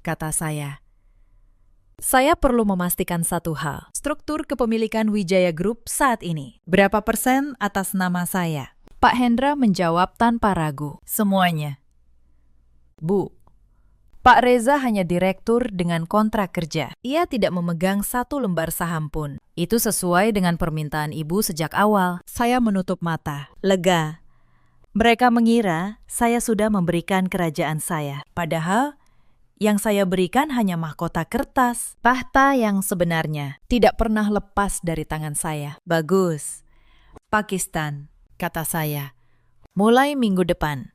kata saya perlu memastikan satu hal. Struktur kepemilikan Wijaya Group saat ini. Berapa persen atas nama saya? Pak Hendra menjawab tanpa ragu. Semuanya. Bu, Pak Reza hanya direktur dengan kontrak kerja. Ia tidak memegang satu lembar saham pun. Itu sesuai dengan permintaan ibu sejak awal. Saya menutup mata. Lega. Mereka mengira saya sudah memberikan kerajaan saya. Padahal yang saya berikan hanya mahkota kertas. Tahta yang sebenarnya tidak pernah lepas dari tangan saya. Bagus. Pakistan, kata saya. Mulai minggu depan.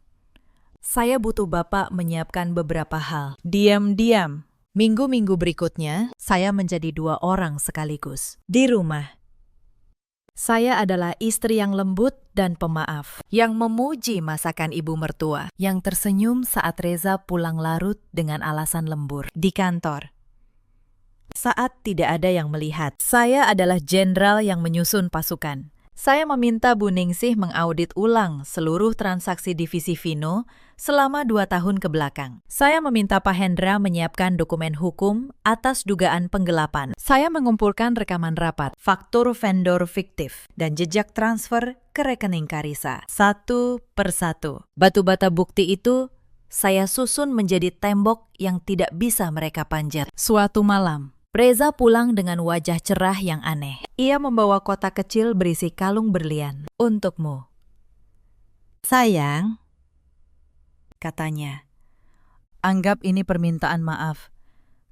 Saya butuh Bapak menyiapkan beberapa hal. Diam-diam. Minggu-minggu berikutnya, saya menjadi 2 orang sekaligus. Di rumah. Saya adalah istri yang lembut dan pemaaf, yang memuji masakan ibu mertua, yang tersenyum saat Reza pulang larut dengan alasan lembur. Di kantor. Saat tidak ada yang melihat, saya adalah jenderal yang menyusun pasukan. Saya meminta Bu Ningsih mengaudit ulang seluruh transaksi divisi Vino selama 2 tahun ke belakang. Saya meminta Pak Hendra menyiapkan dokumen hukum atas dugaan penggelapan. Saya mengumpulkan rekaman rapat, faktur vendor fiktif, dan jejak transfer ke rekening Karisa. Satu persatu. Batu-bata bukti itu saya susun menjadi tembok yang tidak bisa mereka panjat. Suatu malam, Reza pulang dengan wajah cerah yang aneh. Ia membawa kotak kecil berisi kalung berlian. Untukmu. Sayang, katanya. Anggap ini permintaan maaf,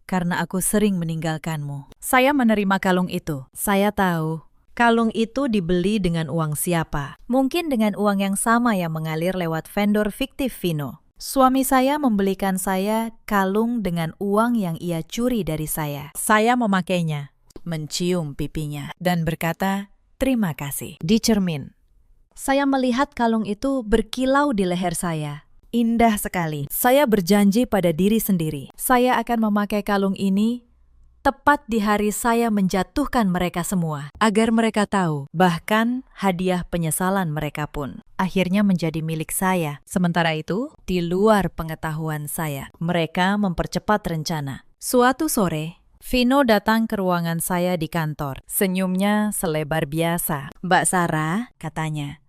karena aku sering meninggalkanmu. Saya menerima kalung itu. Saya tahu, kalung itu dibeli dengan uang siapa. Mungkin dengan uang yang sama yang mengalir lewat vendor fiktif Vino. Suami saya membelikan saya kalung dengan uang yang ia curi dari saya. Saya memakainya, mencium pipinya, dan berkata, terima kasih. Di cermin, saya melihat kalung itu berkilau di leher saya. Indah sekali. Saya berjanji pada diri sendiri. Saya akan memakai kalung ini tepat di hari saya menjatuhkan mereka semua, agar mereka tahu, bahkan hadiah penyesalan mereka pun akhirnya menjadi milik saya. Sementara itu, di luar pengetahuan saya, mereka mempercepat rencana. Suatu sore, Vino datang ke ruangan saya di kantor. Senyumnya selebar biasa. Mbak Sarah, katanya.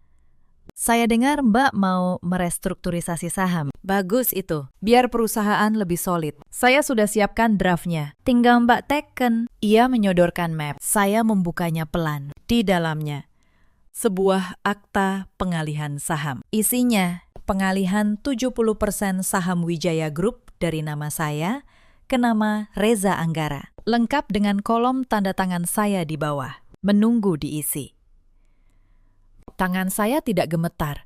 Saya dengar Mbak mau merestrukturisasi saham. Bagus itu, biar perusahaan lebih solid. Saya sudah siapkan draftnya. Tinggal Mbak teken. Ia menyodorkan map. Saya membukanya pelan. Di dalamnya, sebuah akta pengalihan saham. Isinya, pengalihan 70% saham Wijaya Group dari nama saya ke nama Reza Anggara. Lengkap dengan kolom tanda tangan saya di bawah. Menunggu diisi. Tangan saya tidak gemetar.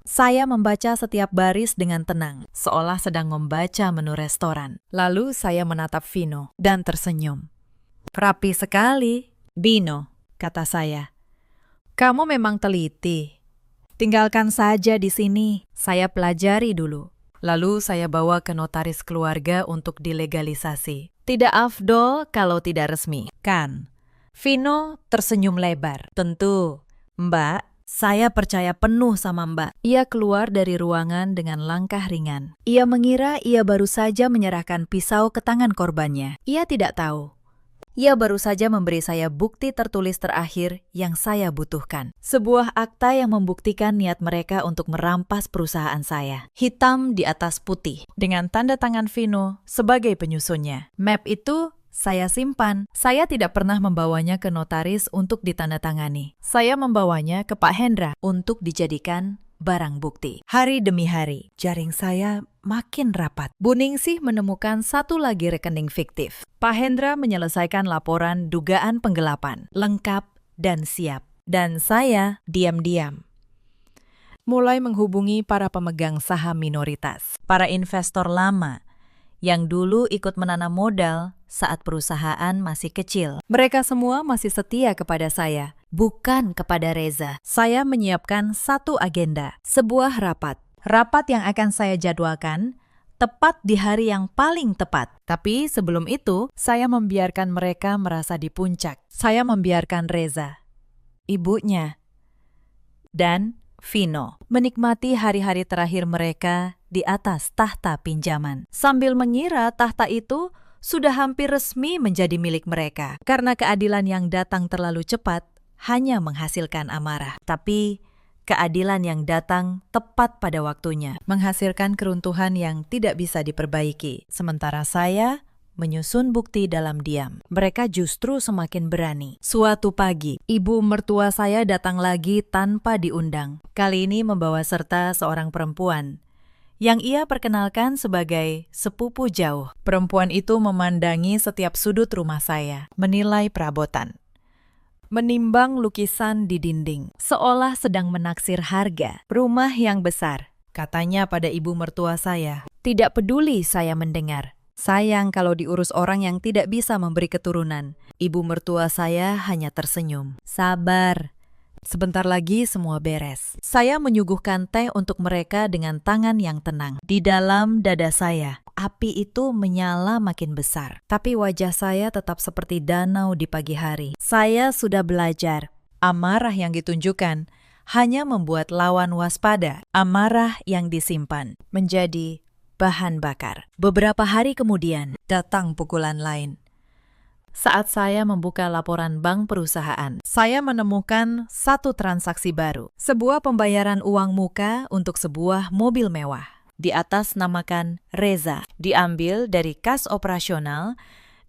Saya membaca setiap baris dengan tenang, seolah sedang membaca menu restoran. Lalu saya menatap Vino dan tersenyum. "Rapi sekali, Bino," kata saya. "Kamu memang teliti. Tinggalkan saja di sini, saya pelajari dulu." Lalu saya bawa ke notaris keluarga untuk dilegalisasi. Tidak afdol kalau tidak resmi, kan? Vino tersenyum lebar. "Tentu, Mbak. Saya percaya penuh sama Mbak." Ia keluar dari ruangan dengan langkah ringan. Ia mengira ia baru saja menyerahkan pisau ke tangan korbannya. Ia tidak tahu. Ia baru saja memberi saya bukti tertulis terakhir yang saya butuhkan. Sebuah akta yang membuktikan niat mereka untuk merampas perusahaan saya. Hitam di atas putih, dengan tanda tangan Vino sebagai penyusunnya. Map itu saya simpan. Saya tidak pernah membawanya ke notaris untuk ditandatangani. Saya membawanya ke Pak Hendra untuk dijadikan barang bukti. Hari demi hari, jaring saya makin rapat. Bu Ningsih menemukan satu lagi rekening fiktif. Pak Hendra menyelesaikan laporan dugaan penggelapan, lengkap dan siap. Dan saya diam-diam mulai menghubungi para pemegang saham minoritas, para investor lama yang dulu ikut menanam modal saat perusahaan masih kecil. Mereka semua masih setia kepada saya, bukan kepada Reza. Saya menyiapkan satu agenda, sebuah rapat. Rapat yang akan saya jadwalkan tepat di hari yang paling tepat. Tapi sebelum itu, saya membiarkan mereka merasa di puncak. Saya membiarkan Reza, ibunya, dan Vino menikmati hari-hari terakhir mereka di atas tahta pinjaman, sambil mengira tahta itu sudah hampir resmi menjadi milik mereka. Karena keadilan yang datang terlalu cepat hanya menghasilkan amarah. Tapi keadilan yang datang tepat pada waktunya menghasilkan keruntuhan yang tidak bisa diperbaiki. Sementara saya menyusun bukti dalam diam. Mereka justru semakin berani. Suatu pagi, ibu mertua saya datang lagi tanpa diundang. Kali ini membawa serta seorang perempuan yang ia perkenalkan sebagai sepupu jauh. Perempuan itu memandangi setiap sudut rumah saya, menilai perabotan, menimbang lukisan di dinding, seolah sedang menaksir harga rumah yang besar. Katanya pada ibu mertua saya, "Tidak peduli saya mendengar. Sayang kalau diurus orang yang tidak bisa memberi keturunan." Ibu mertua saya hanya tersenyum. "Sabar. Sebentar lagi semua beres." Saya menyuguhkan teh untuk mereka dengan tangan yang tenang. Di dalam dada saya, api itu menyala makin besar. Tapi wajah saya tetap seperti danau di pagi hari. Saya sudah belajar. Amarah yang ditunjukkan hanya membuat lawan waspada. Amarah yang disimpan menjadi bahan bakar. Beberapa hari kemudian, datang pukulan lain. Saat saya membuka laporan bank perusahaan, saya menemukan satu transaksi baru. Sebuah pembayaran uang muka untuk sebuah mobil mewah. Di atas namakan Reza, diambil dari kas operasional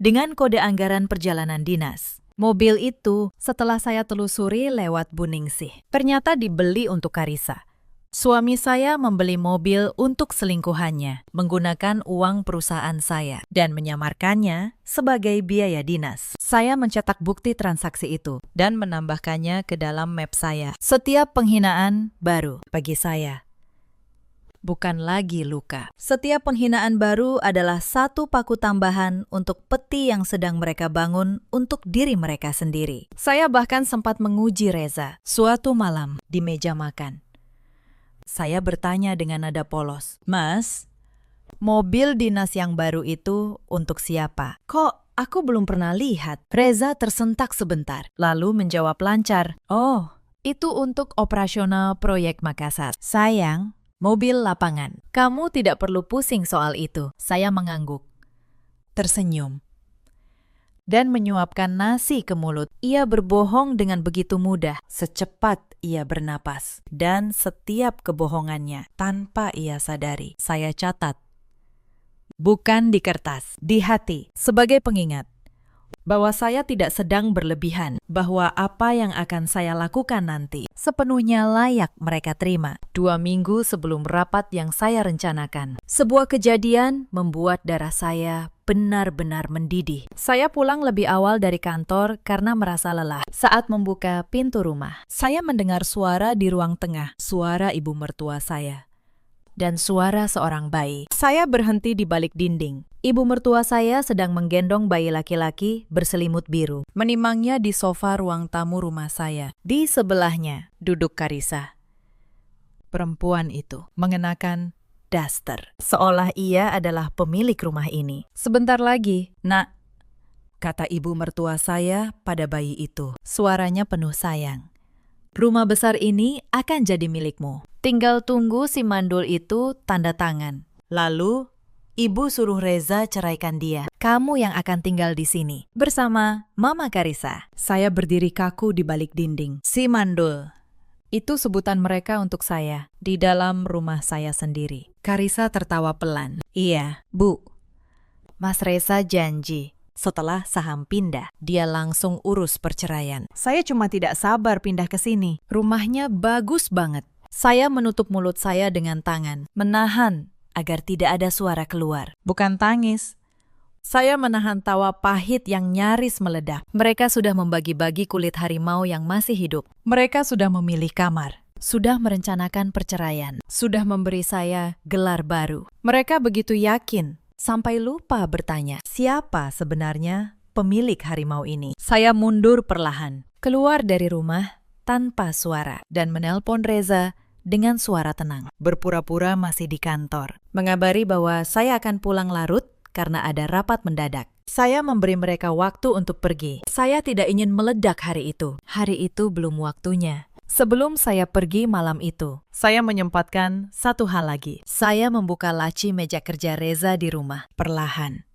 dengan kode anggaran perjalanan dinas. Mobil itu setelah saya telusuri lewat Bu Ningsih, ternyata dibeli untuk Karissa. Suami saya membeli mobil untuk selingkuhannya, menggunakan uang perusahaan saya, dan menyamarkannya sebagai biaya dinas. Saya mencetak bukti transaksi itu, dan menambahkannya ke dalam map saya. Setiap penghinaan baru bagi saya bukan lagi luka. Setiap penghinaan baru adalah satu paku tambahan untuk peti yang sedang mereka bangun untuk diri mereka sendiri. Saya bahkan sempat menguji Reza suatu malam di meja makan. Saya bertanya dengan nada polos, "Mas, mobil dinas yang baru itu untuk siapa? Kok aku belum pernah lihat?" Reza tersentak sebentar, lalu menjawab lancar, "Oh, itu untuk operasional proyek Makassar. Sayang, mobil lapangan. Kamu tidak perlu pusing soal itu." Saya mengangguk, tersenyum, dan menyuapkan nasi ke mulut. Ia berbohong dengan begitu mudah, secepat ia bernapas. Dan setiap kebohongannya, tanpa ia sadari, saya catat. Bukan di kertas, di hati, sebagai pengingat bahwa saya tidak sedang berlebihan, bahwa apa yang akan saya lakukan nanti sepenuhnya layak mereka terima. 2 minggu sebelum rapat yang saya rencanakan, sebuah kejadian membuat darah saya benar-benar mendidih. Saya pulang lebih awal dari kantor karena merasa lelah. Saat membuka pintu rumah, saya mendengar suara di ruang tengah, suara ibu mertua saya, dan suara seorang bayi. Saya berhenti di balik dinding. Ibu mertua saya sedang menggendong bayi laki-laki berselimut biru, menimangnya di sofa ruang tamu rumah saya. Di sebelahnya duduk Karissa. Perempuan itu mengenakan daster, seolah ia adalah pemilik rumah ini. Sebentar lagi, Nak, kata ibu mertua saya pada bayi itu. Suaranya penuh sayang. Rumah besar ini akan jadi milikmu. Tinggal tunggu si mandul itu tanda tangan. Lalu, ibu suruh Reza ceraikan dia. Kamu yang akan tinggal di sini, bersama Mama Karissa. Saya berdiri kaku di balik dinding. Si mandul. Itu sebutan mereka untuk saya, di dalam rumah saya sendiri. Karissa tertawa pelan. Iya, Bu. Mas Reza janji, setelah saham pindah, dia langsung urus perceraian. Saya cuma tidak sabar pindah ke sini. Rumahnya bagus banget. Saya menutup mulut saya dengan tangan, menahan agar tidak ada suara keluar. Bukan tangis. Saya menahan tawa pahit yang nyaris meledak. Mereka sudah membagi-bagi kulit harimau yang masih hidup. Mereka sudah memilih kamar, sudah merencanakan perceraian, sudah memberi saya gelar baru. Mereka begitu yakin, sampai lupa bertanya, siapa sebenarnya pemilik harimau ini? Saya mundur perlahan, keluar dari rumah tanpa suara, dan menelpon Reza dengan suara tenang. Berpura-pura masih di kantor, mengabari bahwa saya akan pulang larut karena ada rapat mendadak. Saya memberi mereka waktu untuk pergi. Saya tidak ingin meledak hari itu. Hari itu belum waktunya. Sebelum saya pergi malam itu, saya menyempatkan satu hal lagi. Saya membuka laci meja kerja Reza di rumah, perlahan.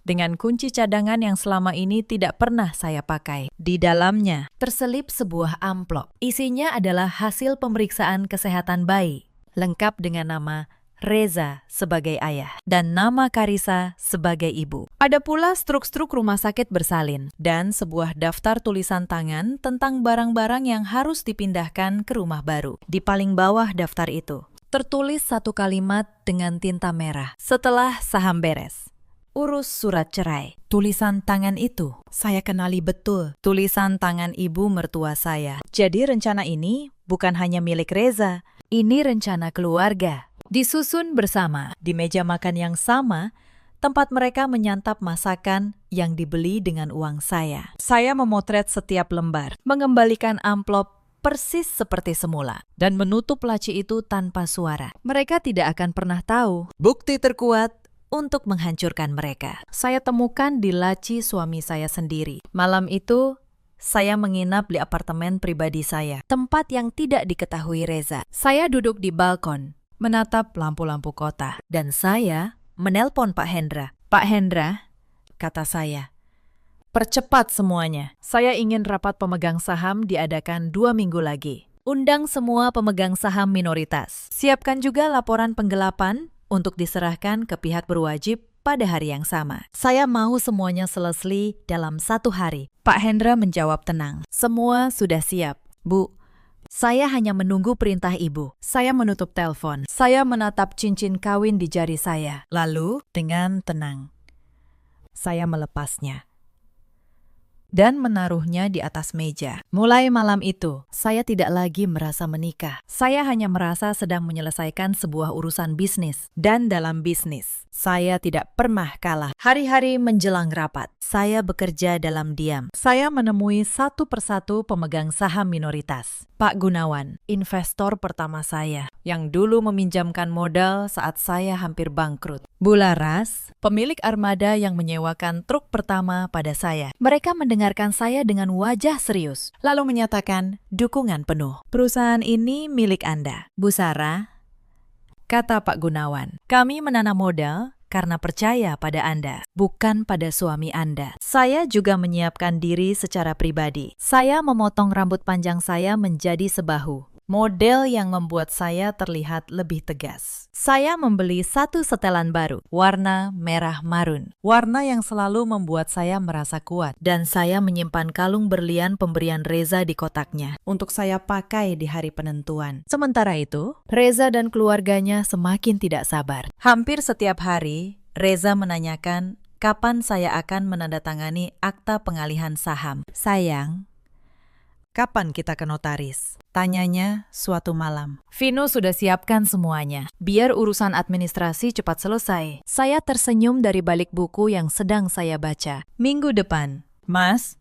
Dengan kunci cadangan yang selama ini tidak pernah saya pakai. Di dalamnya terselip sebuah amplop. Isinya adalah hasil pemeriksaan kesehatan bayi, lengkap dengan nama Reza sebagai ayah, dan nama Karissa sebagai ibu. Ada pula struk-struk rumah sakit bersalin, dan sebuah daftar tulisan tangan tentang barang-barang yang harus dipindahkan ke rumah baru. Di paling bawah daftar itu, tertulis satu kalimat dengan tinta merah. Setelah saham beres, urus surat cerai. Tulisan tangan itu, saya kenali betul. Tulisan tangan ibu mertua saya. Jadi rencana ini bukan hanya milik Reza, ini rencana keluarga. Disusun bersama di meja makan yang sama, tempat mereka menyantap masakan yang dibeli dengan uang saya. Saya memotret setiap lembar, mengembalikan amplop persis seperti semula, dan menutup laci itu tanpa suara. Mereka tidak akan pernah tahu. Bukti terkuat untuk menghancurkan mereka saya temukan di laci suami saya sendiri. Malam itu, saya menginap di apartemen pribadi saya, tempat yang tidak diketahui Reza. Saya duduk di balkon, menatap lampu-lampu kota, dan saya menelpon Pak Hendra. Pak Hendra, kata saya, percepat semuanya. Saya ingin rapat pemegang saham diadakan 2 minggu lagi. Undang semua pemegang saham minoritas. Siapkan juga laporan penggelapan untuk diserahkan ke pihak berwajib pada hari yang sama. Saya mau semuanya selesai dalam 1 hari. Pak Hendra menjawab tenang. Semua sudah siap, Bu. Saya hanya menunggu perintah ibu. Saya menutup telepon. Saya menatap cincin kawin di jari saya. Lalu, dengan tenang, saya melepasnya dan menaruhnya di atas meja. Mulai malam itu, saya tidak lagi merasa menikah. Saya hanya merasa sedang menyelesaikan sebuah urusan bisnis. Dan dalam bisnis, saya tidak pernah kalah. Hari-hari menjelang rapat, saya bekerja dalam diam. Saya menemui satu persatu pemegang saham minoritas. Pak Gunawan, investor pertama saya, yang dulu meminjamkan modal saat saya hampir bangkrut. Bu Laras, pemilik armada yang menyewakan truk pertama pada saya. Mereka mendengarkan saya dengan wajah serius, lalu menyatakan dukungan penuh. Perusahaan ini milik Anda. Bu Sarah, kata Pak Gunawan, kami menanam modal karena percaya pada Anda, bukan pada suami Anda. Saya juga menyiapkan diri secara pribadi. Saya memotong rambut panjang saya menjadi sebahu, model yang membuat saya terlihat lebih tegas. Saya membeli satu setelan baru, warna merah marun. Warna yang selalu membuat saya merasa kuat. Dan saya menyimpan kalung berlian pemberian Reza di kotaknya, untuk saya pakai di hari penentuan. Sementara itu, Reza dan keluarganya semakin tidak sabar. Hampir setiap hari, Reza menanyakan kapan saya akan menandatangani akta pengalihan saham. Sayang, kapan kita ke notaris? Tanyanya suatu malam. Vino sudah siapkan semuanya. Biar urusan administrasi cepat selesai. Saya tersenyum dari balik buku yang sedang saya baca. Minggu depan. Mas,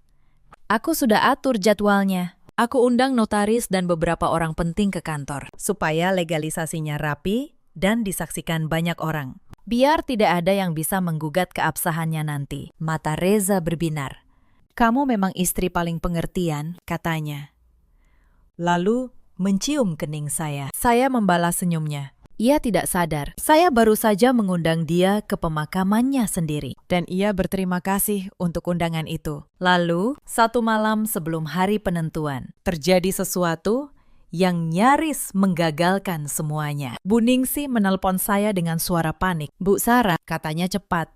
aku sudah atur jadwalnya. Aku undang notaris dan beberapa orang penting ke kantor, supaya legalisasinya rapi dan disaksikan banyak orang. Biar tidak ada yang bisa menggugat keabsahannya nanti. Mata Reza berbinar. Kamu memang istri paling pengertian, katanya. Lalu mencium kening saya. Saya membalas senyumnya. Ia tidak sadar. Saya baru saja mengundang dia ke pemakamannya sendiri. Dan ia berterima kasih untuk undangan itu. Lalu, satu malam sebelum hari penentuan, terjadi sesuatu yang nyaris menggagalkan semuanya. Bu Ningsih menelpon saya dengan suara panik. Bu Sarah, katanya cepat.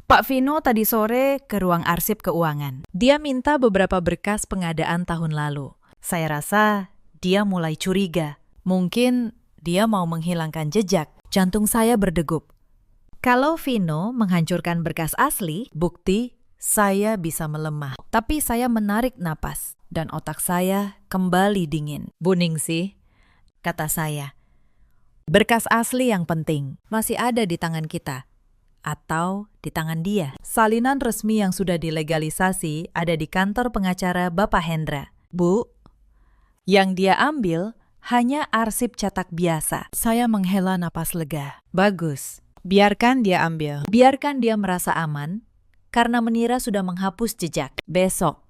Pak Vino tadi sore ke ruang arsip keuangan. Dia minta beberapa berkas pengadaan tahun lalu. Saya rasa dia mulai curiga. Mungkin dia mau menghilangkan jejak. Jantung saya berdegup. Kalau Vino menghancurkan berkas asli, bukti saya bisa melemah. Tapi saya menarik napas dan otak saya kembali dingin. Bu Ningsih, kata saya, berkas asli yang penting masih ada di tangan kita. Atau di tangan dia. Salinan resmi yang sudah dilegalisasi ada di kantor pengacara Bapak Hendra. Bu, yang dia ambil hanya arsip cetak biasa. Saya menghela napas lega. Bagus, biarkan dia ambil. Biarkan dia merasa aman, karena menira sudah menghapus jejak. Besok,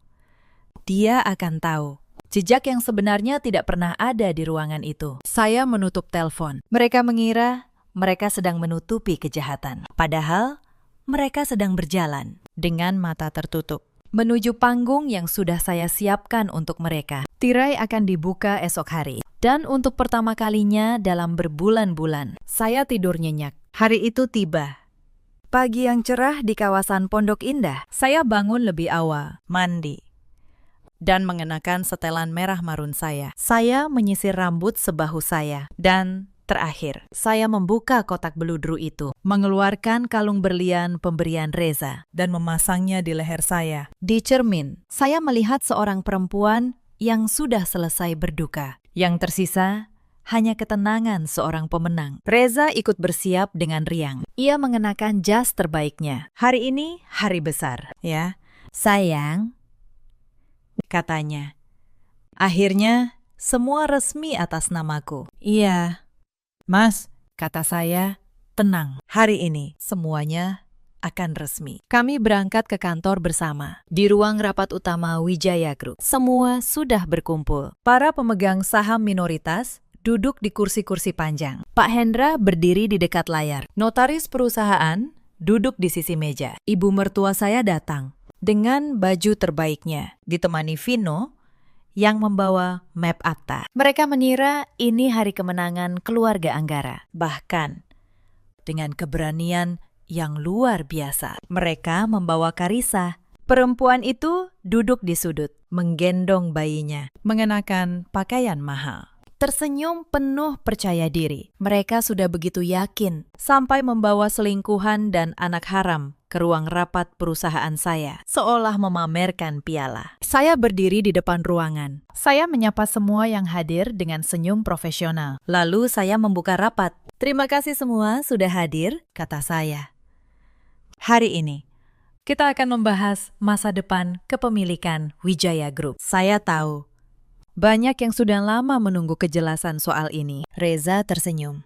dia akan tahu. Jejak yang sebenarnya tidak pernah ada di ruangan itu. Saya menutup telepon. Mereka mengira mereka sedang menutupi kejahatan. Padahal, mereka sedang berjalan dengan mata tertutup menuju panggung yang sudah saya siapkan untuk mereka. Tirai akan dibuka esok hari. Dan untuk pertama kalinya dalam berbulan-bulan, saya tidur nyenyak. Hari itu tiba. Pagi yang cerah di kawasan Pondok Indah. Saya bangun lebih awal, mandi, dan mengenakan setelan merah marun saya. Saya menyisir rambut sebahu saya. Dan terakhir, saya membuka kotak beludru itu, mengeluarkan kalung berlian pemberian Reza, dan memasangnya di leher saya. Di cermin, saya melihat seorang perempuan yang sudah selesai berduka. Yang tersisa hanya ketenangan seorang pemenang. Reza ikut bersiap dengan riang. Ia mengenakan jas terbaiknya. Hari ini hari besar, ya. Sayang, katanya. Akhirnya, semua resmi atas namaku. Iya. Mas, kata saya, tenang. Hari ini semuanya akan resmi. Kami berangkat ke kantor bersama. Di ruang rapat utama Wijaya Group. Semua sudah berkumpul. Para pemegang saham minoritas duduk di kursi-kursi panjang. Pak Hendra berdiri di dekat layar. Notaris perusahaan duduk di sisi meja. Ibu mertua saya datang dengan baju terbaiknya, ditemani Vino yang membawa map akta. Mereka mengira ini hari kemenangan keluarga Anggara. Bahkan, dengan keberanian yang luar biasa, mereka membawa Karissa. Perempuan itu duduk di sudut, menggendong bayinya, mengenakan pakaian mahal. Tersenyum penuh percaya diri. Mereka sudah begitu yakin, sampai membawa selingkuhan dan anak haram ke ruang rapat perusahaan saya, seolah memamerkan piala. Saya berdiri di depan ruangan. Saya menyapa semua yang hadir dengan senyum profesional. Lalu saya membuka rapat. Terima kasih semua sudah hadir, kata saya. Hari ini, kita akan membahas masa depan kepemilikan Wijaya Group. Saya tahu, banyak yang sudah lama menunggu kejelasan soal ini. Reza tersenyum.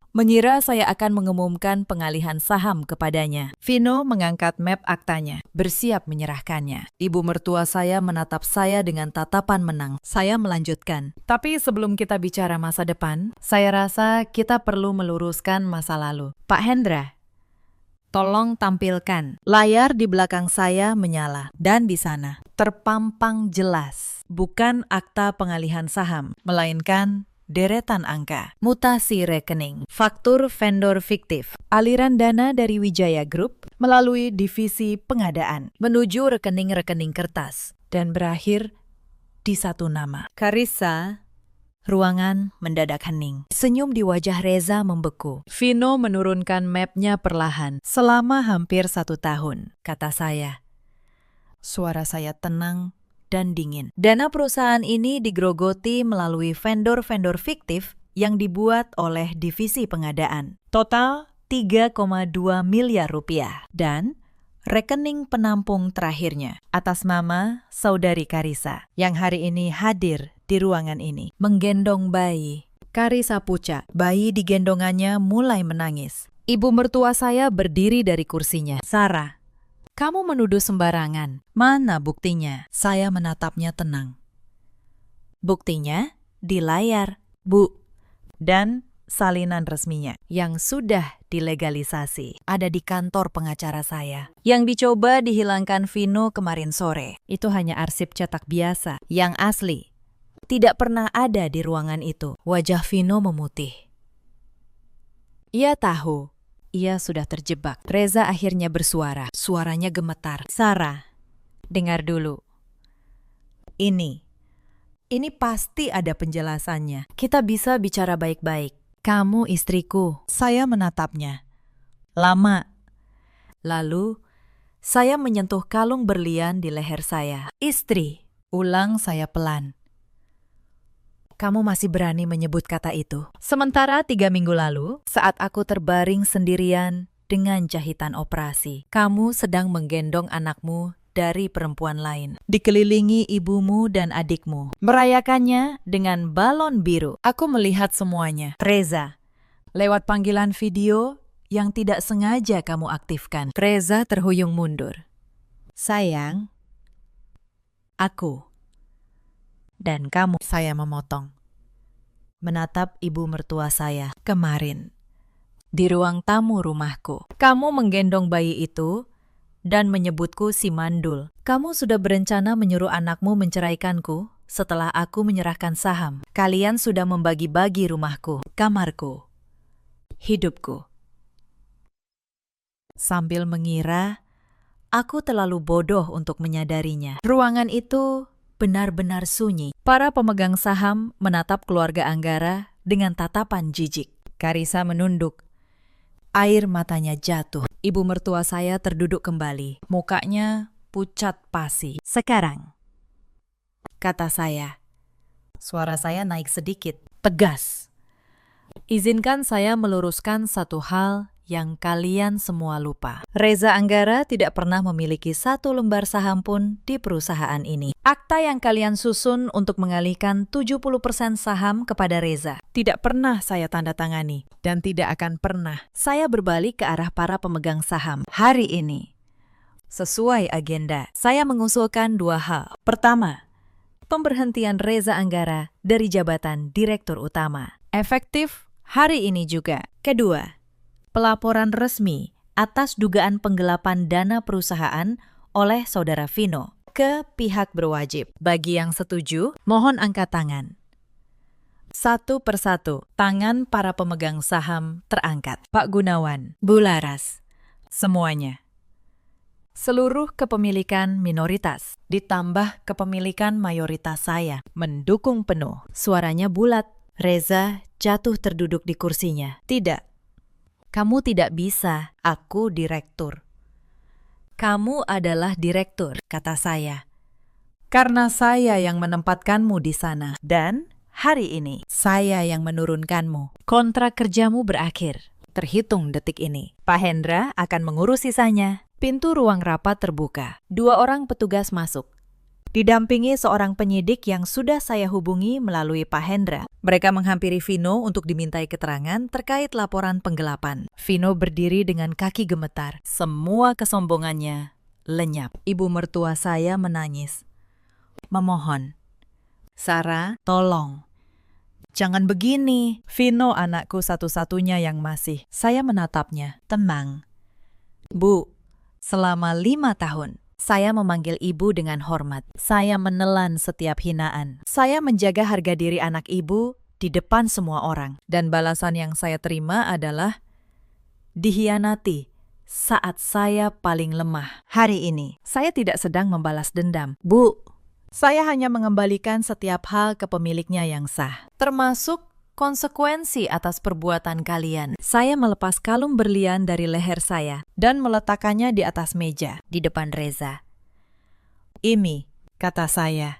Mengira saya akan mengumumkan pengalihan saham kepadanya. Vino mengangkat map aktanya, bersiap menyerahkannya. Ibu mertua saya menatap saya dengan tatapan menang. Saya melanjutkan. Tapi sebelum kita bicara masa depan, saya rasa kita perlu meluruskan masa lalu. Pak Hendra, tolong tampilkan. Layar di belakang saya menyala. Dan di sana, terpampang jelas. Bukan akta pengalihan saham, melainkan deretan angka, mutasi rekening, faktur vendor fiktif, aliran dana dari Wijaya Group melalui divisi pengadaan, menuju rekening-rekening kertas, dan berakhir di satu nama, Karissa Ruangan mendadak hening. Senyum di wajah Reza membeku. Vino menurunkan mapnya perlahan. Selama hampir 1 tahun, kata saya. Suara saya tenang dan dingin. Dana perusahaan ini digrogoti melalui vendor-vendor fiktif yang dibuat oleh divisi pengadaan. Total 3,2 miliar rupiah. Dan rekening penampung terakhirnya atas nama Saudari Karisa yang hari ini hadir di ruangan ini. Menggendong bayi. Karisa pucat. Bayi digendongannya mulai menangis. Ibu mertua saya berdiri dari kursinya. Sarah, kamu menuduh sembarangan. Mana buktinya? Saya menatapnya tenang. Buktinya di layar, Bu. Dan salinan resminya yang sudah dilegalisasi ada di kantor pengacara saya. Yang dicoba dihilangkan Vino kemarin sore. Itu hanya arsip cetak biasa. Yang asli tidak pernah ada di ruangan itu. Wajah Vino memutih. Ia tahu ia sudah terjebak. Reza akhirnya bersuara. Suaranya gemetar. Sarah, dengar dulu. Ini pasti ada penjelasannya. Kita bisa bicara baik-baik. Kamu istriku. Saya menatapnya. Lama. Lalu, saya menyentuh kalung berlian di leher saya. Istri. Ulang saya pelan. Kamu masih berani menyebut kata itu. Sementara 3 minggu lalu, saat aku terbaring sendirian dengan jahitan operasi, kamu sedang menggendong anakmu dari perempuan lain. Dikelilingi ibumu dan adikmu. Merayakannya dengan balon biru. Aku melihat semuanya. Reza, lewat panggilan video yang tidak sengaja kamu aktifkan. Reza terhuyung mundur. Sayang, aku dan kamu. Saya memotong. Menatap ibu mertua saya kemarin di ruang tamu rumahku. Kamu menggendong bayi itu dan menyebutku si mandul. Kamu sudah berencana menyuruh anakmu menceraikanku setelah aku menyerahkan saham. Kalian sudah membagi-bagi rumahku, kamarku, hidupku. Sambil mengira, aku terlalu bodoh untuk menyadarinya. Ruangan itu benar-benar sunyi. Para pemegang saham menatap keluarga Anggara dengan tatapan jijik. Karisa menunduk. Air matanya jatuh. Ibu mertua saya terduduk kembali. Mukanya pucat pasi. Sekarang, kata saya. Suara saya naik sedikit. Tegas. Izinkan saya meluruskan satu hal yang kalian semua lupa. Reza Anggara tidak pernah memiliki 1 lembar saham pun di perusahaan ini. Akta yang kalian susun untuk mengalihkan 70% saham kepada Reza tidak pernah saya tanda tangani dan tidak akan pernah. Saya berbalik ke arah para pemegang saham. Hari ini, sesuai agenda, saya mengusulkan 2 hal. Pertama, pemberhentian Reza Anggara dari jabatan Direktur Utama. Efektif hari ini juga. Kedua, pelaporan resmi atas dugaan penggelapan dana perusahaan oleh Saudara Vino ke pihak berwajib. Bagi yang setuju, mohon angkat tangan. Satu persatu, tangan para pemegang saham terangkat. Pak Gunawan, Bu Laras, semuanya. Seluruh kepemilikan minoritas, ditambah kepemilikan mayoritas saya, mendukung penuh. Suaranya bulat. Reza jatuh terduduk di kursinya. Tidak. Kamu tidak bisa, aku direktur. Kamu adalah direktur, kata saya. Karena saya yang menempatkanmu di sana. Dan hari ini, saya yang menurunkanmu. Kontrak kerjamu berakhir. Terhitung detik ini. Pak Hendra akan mengurus sisanya. Pintu ruang rapat terbuka. 2 orang petugas masuk. Didampingi seorang penyidik yang sudah saya hubungi melalui Pak Hendra. Mereka menghampiri Vino untuk dimintai keterangan terkait laporan penggelapan. Vino berdiri dengan kaki gemetar. Semua kesombongannya lenyap. Ibu mertua saya menangis. Memohon. Sarah, tolong. Jangan begini. Vino anakku satu-satunya yang masih. Saya menatapnya. Tenang. Bu, selama 5 tahun. Saya memanggil ibu dengan hormat. Saya menelan setiap hinaan. Saya menjaga harga diri anak ibu di depan semua orang. Dan balasan yang saya terima adalah dihianati saat saya paling lemah. Hari ini, saya tidak sedang membalas dendam. Bu, Saya hanya mengembalikan setiap hal ke pemiliknya yang sah, termasuk konsekuensi atas perbuatan kalian. Saya melepas kalung berlian dari leher saya dan meletakkannya di atas meja di depan Reza. "Ini," kata saya,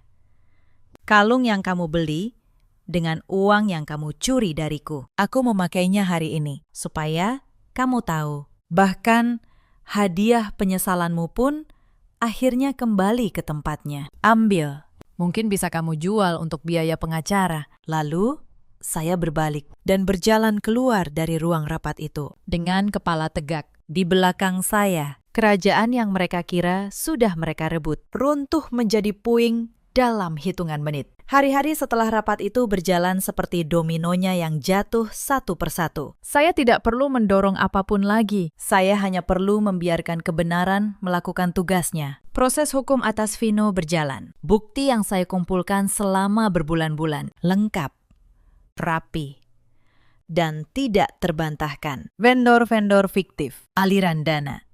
"kalung yang kamu beli dengan uang yang kamu curi dariku. Aku memakainya hari ini supaya kamu tahu. Bahkan hadiah penyesalanmu pun akhirnya kembali ke tempatnya. Ambil. Mungkin bisa kamu jual untuk biaya pengacara." Lalu saya berbalik dan berjalan keluar dari ruang rapat itu dengan kepala tegak. Di belakang saya, kerajaan yang mereka kira sudah mereka rebut runtuh menjadi puing dalam hitungan menit. Hari-hari setelah rapat itu berjalan seperti dominonya yang jatuh satu persatu. Saya tidak perlu mendorong apapun lagi. Saya hanya perlu membiarkan kebenaran melakukan tugasnya. Proses hukum atas Vino berjalan. Bukti yang saya kumpulkan selama berbulan-bulan lengkap, rapi, dan tidak terbantahkan. Vendor-vendor fiktif, aliran dana,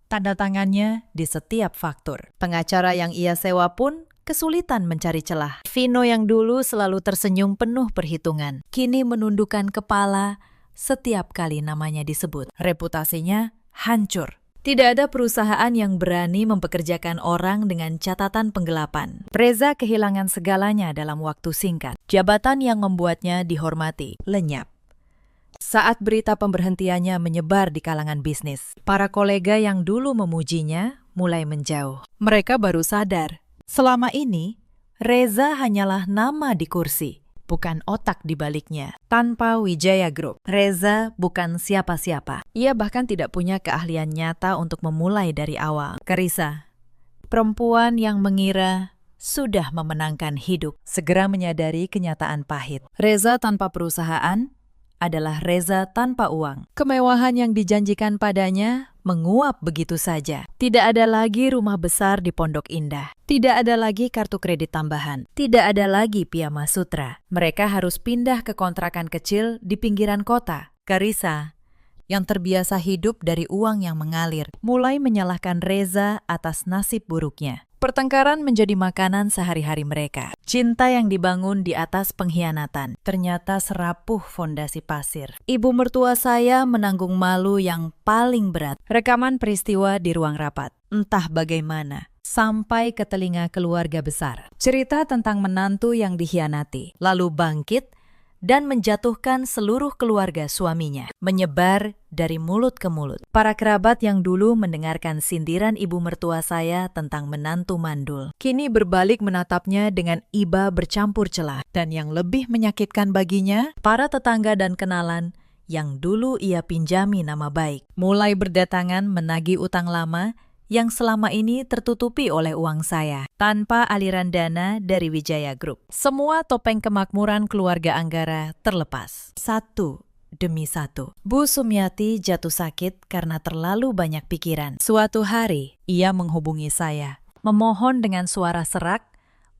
tanda tangannya di setiap faktur. Pengacara yang ia sewa pun kesulitan mencari celah. Vino yang dulu selalu tersenyum penuh perhitungan, kini menundukkan kepala setiap kali namanya disebut. Reputasinya hancur. Tidak ada perusahaan yang berani mempekerjakan orang dengan catatan penggelapan. Reza kehilangan segalanya dalam waktu singkat. Jabatan yang membuatnya dihormati lenyap. Saat berita pemberhentiannya menyebar di kalangan bisnis, para kolega yang dulu memujinya mulai menjauh. Mereka baru sadar, selama ini Reza hanyalah nama di kursi, bukan otak di baliknya. Tanpa Wijaya Group, Reza bukan siapa-siapa. Ia bahkan tidak punya keahlian nyata untuk memulai dari awal. Karissa, perempuan yang mengira sudah memenangkan hidup, segera menyadari kenyataan pahit. Reza tanpa perusahaan adalah Reza tanpa uang. Kemewahan yang dijanjikan padanya menguap begitu saja. Tidak ada lagi rumah besar di Pondok Indah. Tidak ada lagi kartu kredit tambahan. Tidak ada lagi piyama sutra. Mereka harus pindah ke kontrakan kecil di pinggiran kota. Karissa, yang terbiasa hidup dari uang yang mengalir, mulai menyalahkan Reza atas nasib buruknya. Pertengkaran menjadi makanan sehari-hari mereka. Cinta yang dibangun di atas pengkhianatan ternyata serapuh fondasi pasir. Ibu mertua saya menanggung malu yang paling berat. Rekaman peristiwa di ruang rapat, entah bagaimana, sampai ke telinga keluarga besar. Cerita tentang menantu yang dikhianati, lalu bangkit dan menjatuhkan seluruh keluarga suaminya, menyebar dari mulut ke mulut. Para kerabat yang dulu mendengarkan sindiran ibu mertua saya tentang menantu mandul, kini berbalik menatapnya dengan iba bercampur celah. Dan yang lebih menyakitkan baginya, para tetangga dan kenalan yang dulu ia pinjami nama baik, mulai berdatangan menagih utang lama yang selama ini tertutupi oleh uang saya, tanpa aliran dana dari Wijaya Group. Semua topeng kemakmuran keluarga Anggara terlepas, satu demi satu. Bu Sumiati jatuh sakit karena terlalu banyak pikiran. Suatu hari, ia menghubungi saya, memohon dengan suara serak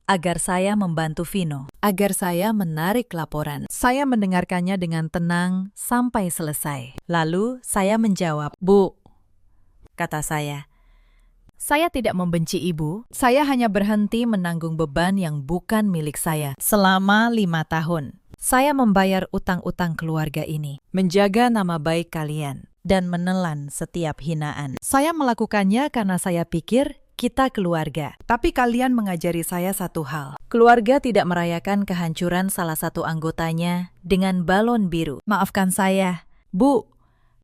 agar saya membantu Vino, agar saya menarik laporan. Saya mendengarkannya dengan tenang sampai selesai. Lalu saya menjawab, "Bu," kata saya tidak membenci ibu, saya hanya berhenti menanggung beban yang bukan milik saya selama 5 tahun. Saya membayar utang-utang keluarga ini, menjaga nama baik kalian, dan menelan setiap hinaan. Saya melakukannya karena saya pikir kita keluarga. Tapi kalian mengajari saya satu hal. Keluarga tidak merayakan kehancuran salah satu anggotanya dengan balon biru. Maafkan saya, Bu.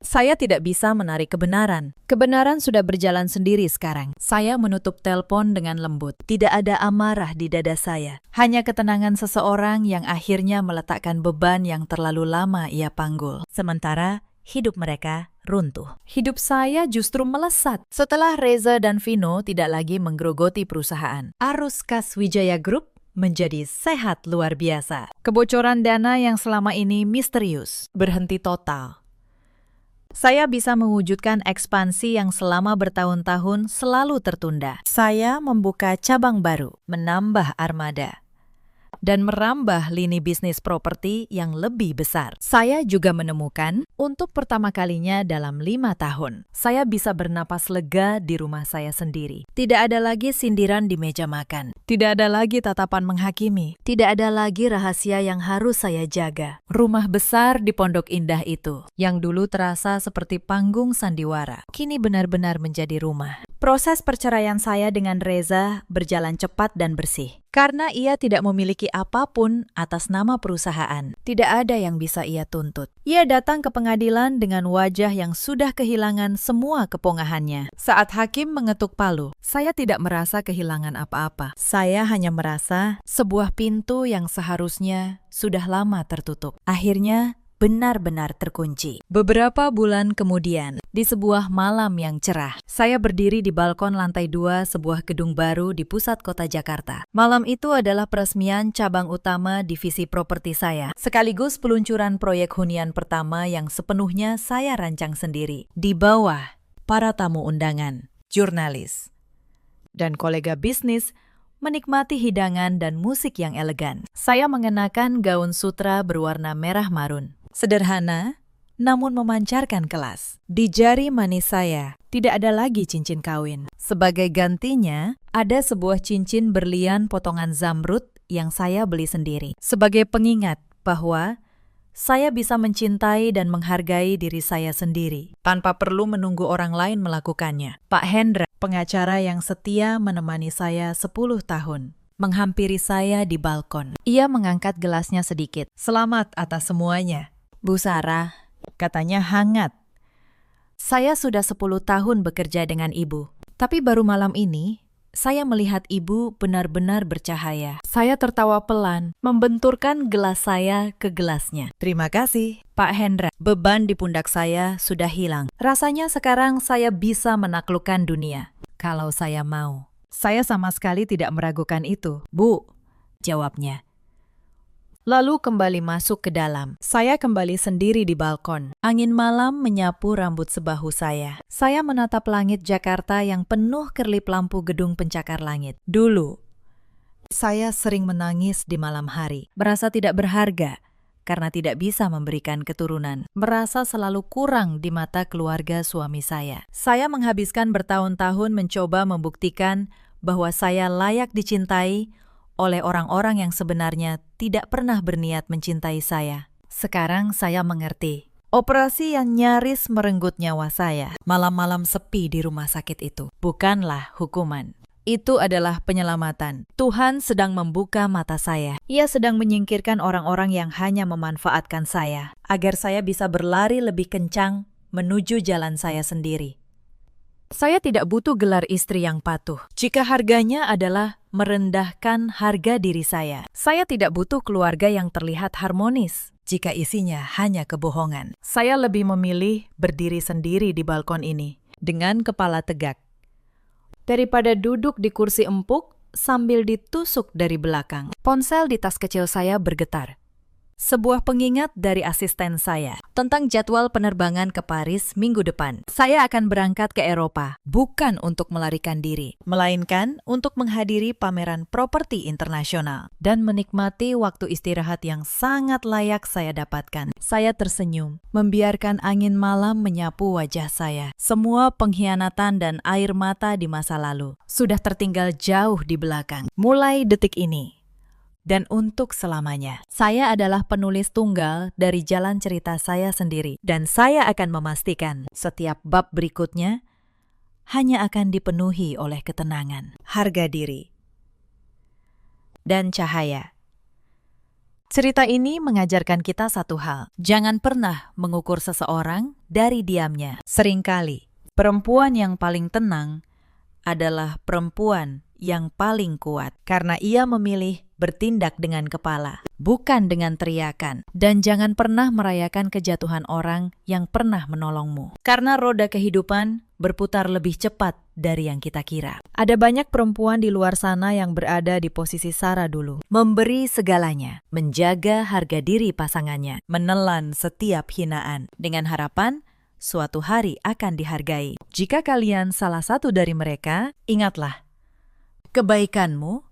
Saya tidak bisa menarik kebenaran. Kebenaran sudah berjalan sendiri sekarang. Saya menutup telepon dengan lembut. Tidak ada amarah di dada saya. Hanya ketenangan seseorang yang akhirnya meletakkan beban yang terlalu lama ia panggul. Sementara hidup mereka runtuh. Hidup saya justru melesat. Setelah Reza dan Vino tidak lagi menggerogoti perusahaan, arus kas Wijaya Group menjadi sehat luar biasa. Kebocoran dana yang selama ini misterius berhenti total. Saya bisa mewujudkan ekspansi yang selama bertahun-tahun selalu tertunda. Saya membuka cabang baru, menambah armada. dan merambah lini bisnis properti yang lebih besar. Saya juga menemukan untuk pertama kalinya dalam 5 tahun, saya bisa bernapas lega di rumah saya sendiri. Tidak ada lagi sindiran di meja makan. Tidak ada lagi tatapan menghakimi. Tidak ada lagi rahasia yang harus saya jaga. Rumah besar di Pondok Indah itu, yang dulu terasa seperti panggung sandiwara, kini benar-benar menjadi rumah. Proses perceraian saya dengan Reza berjalan cepat dan bersih. Karena ia tidak memiliki apapun atas nama perusahaan, tidak ada yang bisa ia tuntut. Ia datang ke pengadilan dengan wajah yang sudah kehilangan semua kepongahannya. Saat hakim mengetuk palu, saya tidak merasa kehilangan apa-apa. Saya hanya merasa sebuah pintu yang seharusnya sudah lama tertutup, akhirnya benar-benar terkunci. Beberapa bulan kemudian, di sebuah malam yang cerah, saya berdiri di balkon lantai 2 sebuah gedung baru di pusat kota Jakarta. Malam itu adalah peresmian cabang utama divisi properti saya, sekaligus peluncuran proyek hunian pertama yang sepenuhnya saya rancang sendiri. Di bawah, para tamu undangan, jurnalis, dan kolega bisnis menikmati hidangan dan musik yang elegan. Saya mengenakan gaun sutra berwarna merah marun. Sederhana, namun memancarkan kelas. Di jari manis saya, tidak ada lagi cincin kawin. Sebagai gantinya, ada sebuah cincin berlian potongan zamrud yang saya beli sendiri. Sebagai pengingat bahwa saya bisa mencintai dan menghargai diri saya sendiri, tanpa perlu menunggu orang lain melakukannya. Pak Hendra, pengacara yang setia menemani saya 10 tahun, menghampiri saya di balkon. Ia mengangkat gelasnya sedikit. Selamat atas semuanya, Bu Sarah, katanya hangat. Saya sudah 10 tahun bekerja dengan Ibu, tapi baru malam ini, saya melihat Ibu benar-benar bercahaya. Saya tertawa pelan, membenturkan gelas saya ke gelasnya. Terima kasih, Pak Hendra. Beban di pundak saya sudah hilang. Rasanya sekarang saya bisa menaklukkan dunia, kalau saya mau. Saya sama sekali tidak meragukan itu, Bu, jawabnya. Lalu kembali masuk ke dalam. Saya kembali sendiri di balkon. Angin malam menyapu rambut sebahu saya. Saya menatap langit Jakarta yang penuh kerlip lampu gedung pencakar langit. Dulu, saya sering menangis di malam hari. Merasa tidak berharga karena tidak bisa memberikan keturunan. Merasa selalu kurang di mata keluarga suami saya. Saya menghabiskan bertahun-tahun mencoba membuktikan bahwa saya layak dicintai oleh orang-orang yang sebenarnya tidak pernah berniat mencintai saya. Sekarang saya mengerti. Operasi yang nyaris merenggut nyawa saya, malam-malam sepi di rumah sakit itu, bukanlah hukuman. Itu adalah penyelamatan. Tuhan sedang membuka mata saya. Ia sedang menyingkirkan orang-orang yang hanya memanfaatkan saya, agar saya bisa berlari lebih kencang menuju jalan saya sendiri. Saya tidak butuh gelar istri yang patuh, jika harganya adalah merendahkan harga diri saya. Saya tidak butuh keluarga yang terlihat harmonis, jika isinya hanya kebohongan. Saya lebih memilih berdiri sendiri di balkon ini, dengan kepala tegak, daripada duduk di kursi empuk sambil ditusuk dari belakang. Ponsel di tas kecil saya bergetar. Sebuah pengingat dari asisten saya tentang jadwal penerbangan ke Paris minggu depan. Saya akan berangkat ke Eropa, bukan untuk melarikan diri, melainkan untuk menghadiri pameran properti internasional dan menikmati waktu istirahat yang sangat layak saya dapatkan. Saya tersenyum, membiarkan angin malam menyapu wajah saya. Semua pengkhianatan dan air mata di masa lalu sudah tertinggal jauh di belakang. Mulai detik ini, dan untuk selamanya, saya adalah penulis tunggal dari jalan cerita saya sendiri. Dan saya akan memastikan setiap bab berikutnya hanya akan dipenuhi oleh ketenangan, harga diri, dan cahaya. Cerita ini mengajarkan kita satu hal. Jangan pernah mengukur seseorang dari diamnya. Seringkali, perempuan yang paling tenang adalah perempuan yang paling kuat, karena ia memilih bertindak dengan kepala, bukan dengan teriakan. Dan jangan pernah merayakan kejatuhan orang yang pernah menolongmu, karena roda kehidupan berputar lebih cepat dari yang kita kira. Ada banyak perempuan di luar sana yang berada di posisi Sarah dulu, memberi segalanya, menjaga harga diri pasangannya, menelan setiap hinaan, dengan harapan suatu hari akan dihargai. Jika kalian salah satu dari mereka, ingatlah, kebaikanmu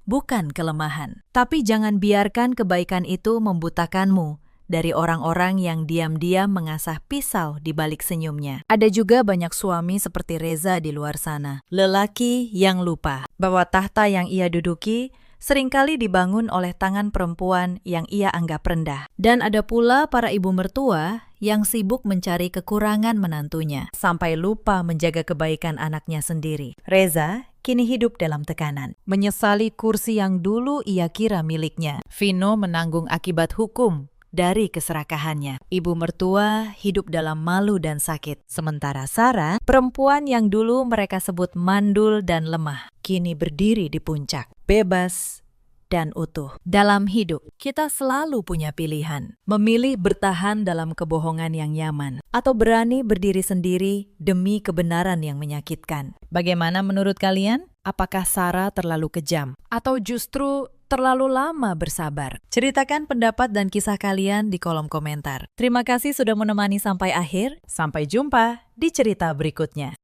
bukan kelemahan. Tapi jangan biarkan kebaikan itu membutakanmu dari orang-orang yang diam-diam mengasah pisau di balik senyumnya. Ada juga banyak suami seperti Reza di luar sana. Lelaki yang lupa bahwa tahta yang ia duduki seringkali dibangun oleh tangan perempuan yang ia anggap rendah. Dan ada pula para ibu mertua yang sibuk mencari kekurangan menantunya, sampai lupa menjaga kebaikan anaknya sendiri. Reza kini hidup dalam tekanan, menyesali kursi yang dulu ia kira miliknya. Vino menanggung akibat hukum dari keserakahannya. Ibu mertua hidup dalam malu dan sakit. Sementara Sarah, perempuan yang dulu mereka sebut mandul dan lemah, kini berdiri di puncak, bebas dan utuh. Dalam hidup, kita selalu punya pilihan. Memilih bertahan dalam kebohongan yang nyaman, atau berani berdiri sendiri demi kebenaran yang menyakitkan. Bagaimana menurut kalian? Apakah Sarah terlalu kejam? Atau justru terlalu lama bersabar? Ceritakan pendapat dan kisah kalian di kolom komentar. Terima kasih sudah menemani sampai akhir. Sampai jumpa di cerita berikutnya.